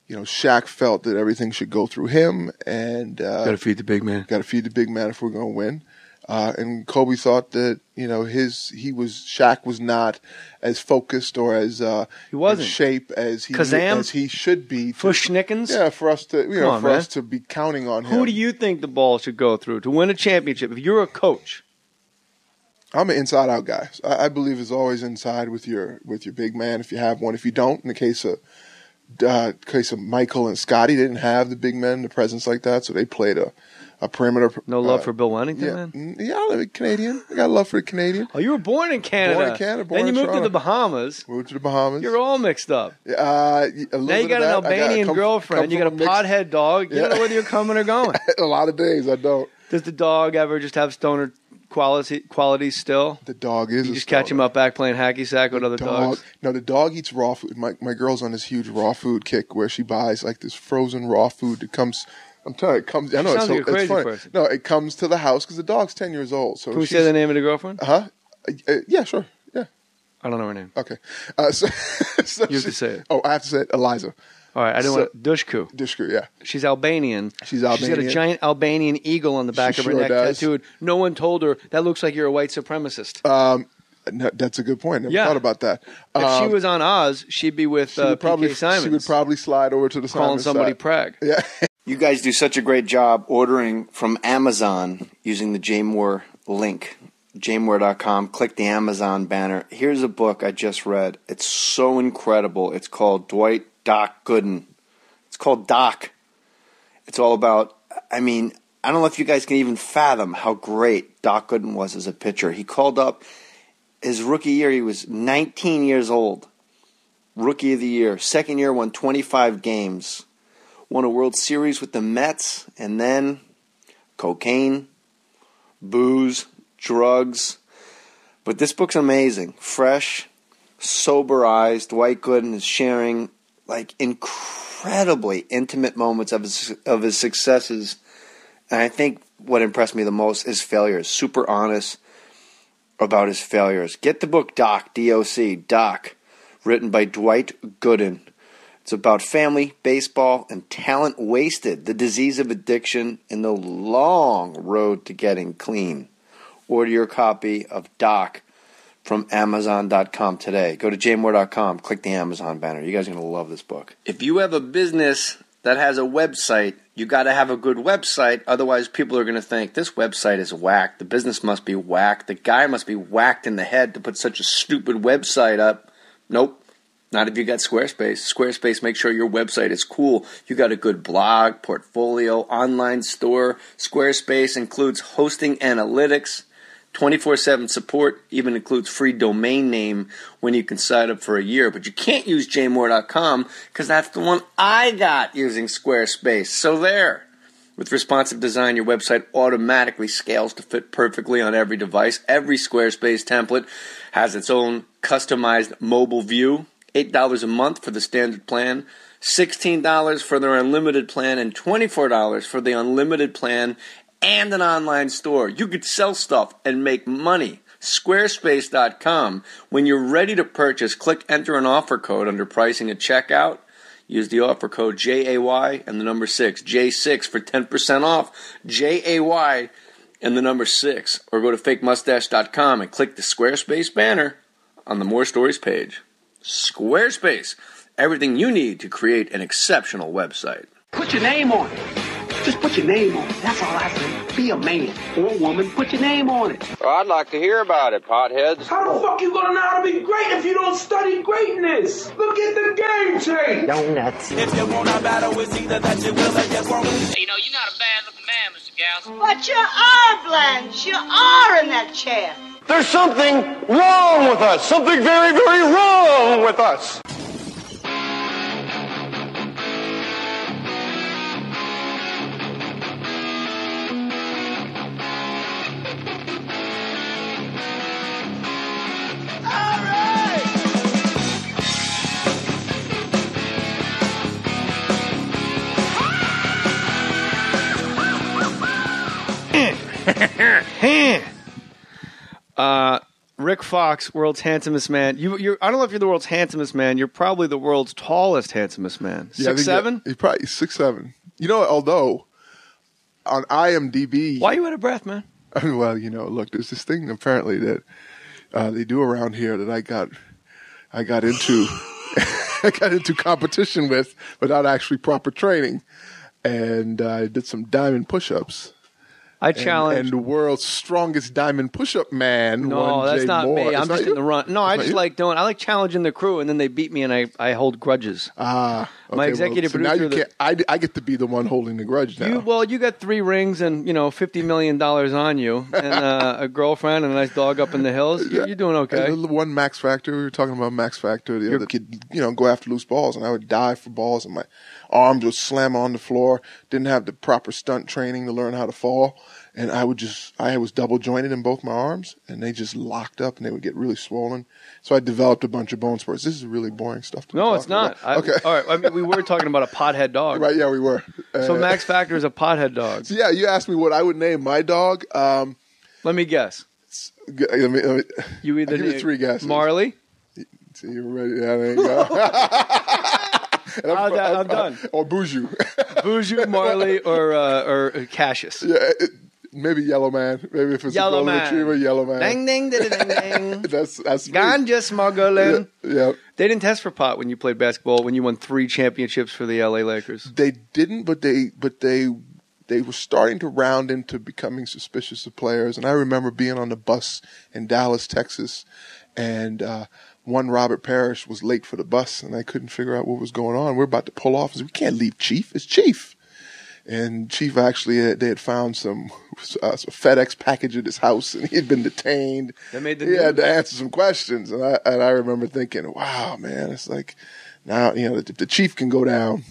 J: you know, Shaq felt that everything should go through him, and
I: got to feed the big man.
J: Got to feed the big man if we're going to win. And Kobe thought that, you know, Shaq was not as focused or as
I: he wasn't
J: in shape as he should be.
I: For Schnickens?
J: Yeah, for us to us to be counting on him.
I: Who do you think the ball should go through to win a championship? If you're a coach,
J: I'm an inside-out guy. So I believe it's always inside with your big man if you have one. If you don't, in the case of Michael and Scotty, they didn't have the big men, the presence like that, so they played a perimeter.
I: No love for Bill Wennington, man?
J: Yeah, I'm Canadian. I got love for the Canadian.
I: Oh, you were born in Canada.
J: Born in Canada.
I: Then you moved to the Bahamas.
J: Moved to the Bahamas.
I: You're all mixed up.
J: Now
I: you got an Albanian girlfriend. You got a pothead dog. You don't know whether you're coming or going.
J: A lot of days I don't.
I: Does the dog ever just have stoner qualities still?
J: The dog is.
I: You just catch him up back playing hacky sack with other dogs?
J: No, the dog eats raw food. My girl's on this huge raw food kick where she buys like this frozen raw food that comes. I'm telling you, it comes. I know
I: sounds like a crazy
J: it's funny.
I: person.
J: No, it comes to the house because the dog's 10 years old. So
I: can we say the name of the girlfriend?
J: Yeah, sure. Yeah.
I: I don't know her name.
J: Okay. So
I: you have to say it.
J: Oh, I have to say it. Eliza.
I: All right, I don't want Dushku.
J: Dushku, yeah.
I: She's Albanian.
J: She's Albanian.
I: She's got a giant Albanian eagle on the back of her neck tattooed. No one told her that looks like you're a white supremacist.
J: No, that's a good point. Never thought about that.
I: If she was on Oz, she'd be with P.K. Simons.
J: She would probably slide over to the
I: calling somebody
J: side.
I: Prague.
J: Yeah.
A: You guys do such a great job ordering from Amazon using the J Mohr link. jmohr.com. Click the Amazon banner. Here's a book I just read. It's so incredible. It's called Doc Gooden. It's called Doc. It's all about, I don't know if you guys can even fathom how great Doc Gooden was as a pitcher. He called up his rookie year. He was 19 years old. Rookie of the year. Second year, won 25 games. Won a World Series with the Mets. And then cocaine, booze, drugs. But this book's amazing. Fresh, sober eyes. Dwight Gooden is sharing incredibly intimate moments of his successes. And I think what impressed me the most is failures. Super honest about his failures. Get the book Doc, D-O-C, Doc, written by Dwight Gooden. It's about family, baseball, and talent wasted, the disease of addiction, and the long road to getting clean. Order your copy of Doc from Amazon.com today. Go to jmohr.com. Click the Amazon banner. You guys are going to love this book. If you have a business that has a website, you got to have a good website. Otherwise, people are going to think, this website is whacked. The business must be whacked. The guy must be whacked in the head to put such a stupid website up. Nope. Not if you got Squarespace. Squarespace makes sure your website is cool. You got a good blog, portfolio, online store. Squarespace includes hosting analytics, 24/7 support, even includes free domain name when you can sign up for a year. But you can't use jmohr.com because that's the one I got using Squarespace. So there. With responsive design, your website automatically scales to fit perfectly on every device. Every Squarespace template has its own customized mobile view. $8 a month for the standard plan, $16 for their unlimited plan, and $24 for the unlimited plan and an online store. You could sell stuff and make money. Squarespace.com. When you're ready to purchase, click enter an offer code under pricing at checkout. Use the offer code JAY and the number 6, J6 for 10% off, JAY and the number 6. Or go to fakemustache.com and click the Squarespace banner on the More Stories page. Squarespace. Everything you need to create an exceptional website.
B: Put your name on it. Just put your name on it. That's all I say. Be a man or a woman. Put your name on it.
C: Well, I'd like to hear about it, potheads.
D: How the fuck you gonna know how to be great if you don't study greatness? Look at the game tape.
K: Donuts.
E: If you want a battle, it's either that you will or you won't.
F: You know, you're not a bad-looking man, Mr. Gals.
G: But you are, Blanche. You are in that chair.
H: There's something wrong with us. Something very, very wrong with us.
I: Rick Fox, world's handsomest man. You're I don't know if you're the world's handsomest man. You're probably the world's tallest, handsomest man. 6'7"?
J: He's probably 6'7". You know, although on IMDb...
I: Why are you out of breath, man?
J: Well, look, there's this thing apparently that they do around here that I got into I got into competition with without actually proper training. And I did some diamond push-ups.
I: I challenge.
J: And the world's strongest diamond push-up man.
I: No, that's not
J: Mohr.
I: me. I'm
J: It's
I: just
J: not
I: in the run. No, I just
J: you?
I: like doing. I like challenging the crew, and then they beat me, and I hold grudges.
J: Okay,
I: My executive
J: so now
I: producer.
J: you can't. I get to be the one holding the grudge now.
I: You got 3 rings and $50 million on you, and a girlfriend and a nice dog up in the hills. You're doing okay.
J: And the one Max Factor, we were talking about Max Factor. The other kid, go after loose balls, and I would dive for balls, and my arms would slam on the floor. Didn't have the proper stunt training to learn how to fall, and I was double jointed in both my arms, and they just locked up, and they would get really swollen. So I developed a bunch of bone spurs. This is really boring stuff.
I: No, it's not.
J: Okay,
I: all right. I mean, we were talking about a pothead dog.
J: Right? Yeah, we were.
I: So Max Factor is a pothead dog.
J: So yeah, you asked me what I would name my dog.
I: Let me guess.
J: You
I: either
J: give me 3 guesses.
I: Marley.
J: So you're ready. Yeah, there you go.
I: I'm done.
J: Or Boujou.
I: Boujou, Marley, or Cassius.
J: Yeah, maybe Yellow Man. Maybe if it's
I: Yellow
J: a golden
I: Man.
J: retriever, Yellow Man.
I: Ding, ding, ding, ding, ding.
J: That's me.
I: Ganja smuggling.
J: Yeah.
I: They didn't test for pot when you played basketball, when you won 3 championships for the LA Lakers.
J: They didn't, but they were starting to round into becoming suspicious of players. And I remember being on the bus in Dallas, Texas, and one Robert Parrish was late for the bus, and I couldn't figure out what was going on. We're about to pull off. I said, we can't leave Chief. It's Chief. And Chief actually, they had found some FedEx package at his house, and he had been detained.
I: That made the
J: He
I: news.
J: had to answer some questions. And I remember thinking, wow, man, it's like now, if the Chief can go down,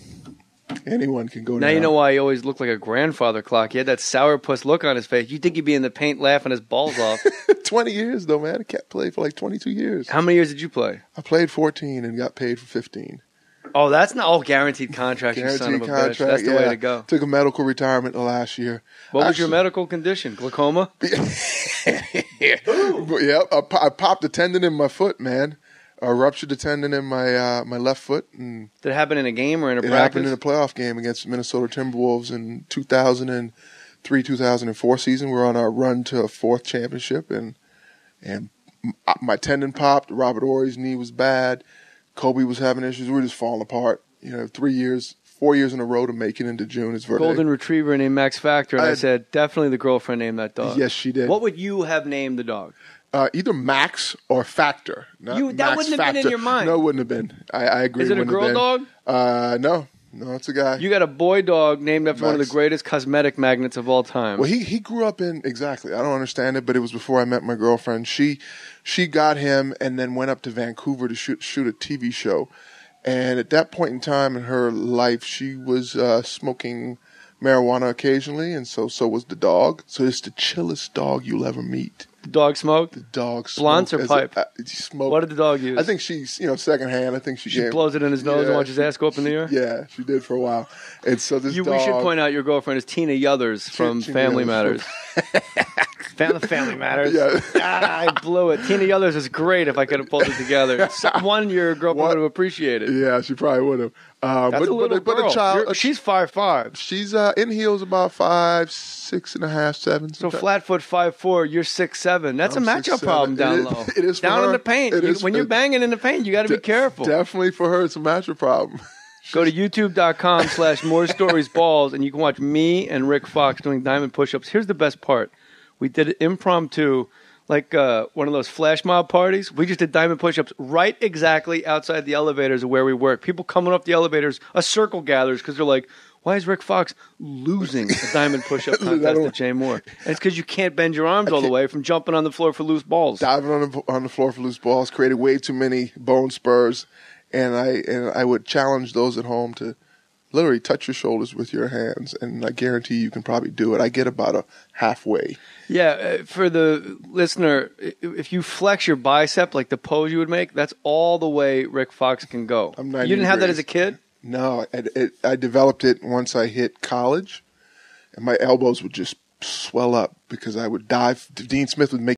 J: anyone can go down.
I: Now you know why he always looked like a grandfather clock. He had that sourpuss look on his face. You'd think he'd be in the paint laughing his balls off.
J: 20 years, though, man. I kept playing for like 22 years.
I: How many years did you play?
J: I played 14 and got paid for 15.
I: Oh, that's not guaranteed contract, you son of a bitch. That's the way to go.
J: Took a medical retirement the last year.
I: What was your medical condition? Glaucoma?
J: Yeah, I popped a tendon in my foot, man. I ruptured a tendon in my my left foot. And
I: did it happen in a game or in a practice?
J: It happened in a playoff game against the Minnesota Timberwolves in 2003-2004 season. We were on our run to a 4th championship, and my tendon popped. Robert Horry's knee was bad. Kobe was having issues. We were just falling apart. 4 years in a row to make it into June. It's very
I: golden retriever named Max Factor, and I said definitely the girlfriend named that dog.
J: Yes, she did.
I: What would you have named the dog?
J: Either Max or Factor.
I: That wouldn't have been in your mind.
J: No, it wouldn't have been. I agree.
I: Is it a girl dog?
J: No, it's a guy.
I: You got a boy dog named after one of the greatest cosmetic magnets of all time.
J: Well, he grew up in exactly. I don't understand it, but it was before I met my girlfriend. She got him and then went up to Vancouver to shoot a TV show. And at that point in time in her life, she was smoking marijuana occasionally, and so was the dog. So it's the chillest dog you'll ever meet.
I: The dog smoked?
J: The dog smoked.
I: Blunts or pipe?
J: She smoked.
I: What did the dog use?
J: I think she's, secondhand. I think she
I: blows it in his nose and watches his ass go up in the air?
J: Yeah, she did for a while. And so this dog...
I: We should point out your girlfriend is Tina Yothers from Family Matters. Family Matters.
J: Yeah.
I: I blew it. Tina Yothers is great if I could have pulled it together. One, your girlfriend would have appreciated.
J: Yeah, she probably would have.
I: That's a little girl.
J: But a child...
I: She's 5'5".
J: She's in heels about 5, 6.5, 7.
I: So flat foot 5'4", you're 6'7". That's a matchup problem down low.
J: It is for
I: down
J: her.
I: in the paint. When you're banging in the paint, you got to be careful.
J: Definitely for her, it's a matchup problem.
I: Go to youtube.com/morestoriesballs, and you can watch me and Rick Fox doing diamond push-ups. Here's the best part. We did it impromptu, like one of those flash mob parties. We just did diamond push-ups right exactly outside the elevators of where we work. People coming up the elevators, a circle gathers because they're like, why is Rick Fox losing a diamond push-up contest to Jay Mohr? And it's because you can't bend your arms all the way from jumping on the floor for loose balls.
J: Diving on the floor for loose balls created way too many bone spurs. And I would challenge those at home to literally touch your shoulders with your hands, and I guarantee you can probably do it. I get about a halfway.
I: Yeah, for the listener, if you flex your bicep like the pose you would make, that's all the way Rick Fox can go.
J: You
I: didn't have that as a kid?
J: No, I developed it once I hit college, and my elbows would just swell up because I would dive. Dean Smith would make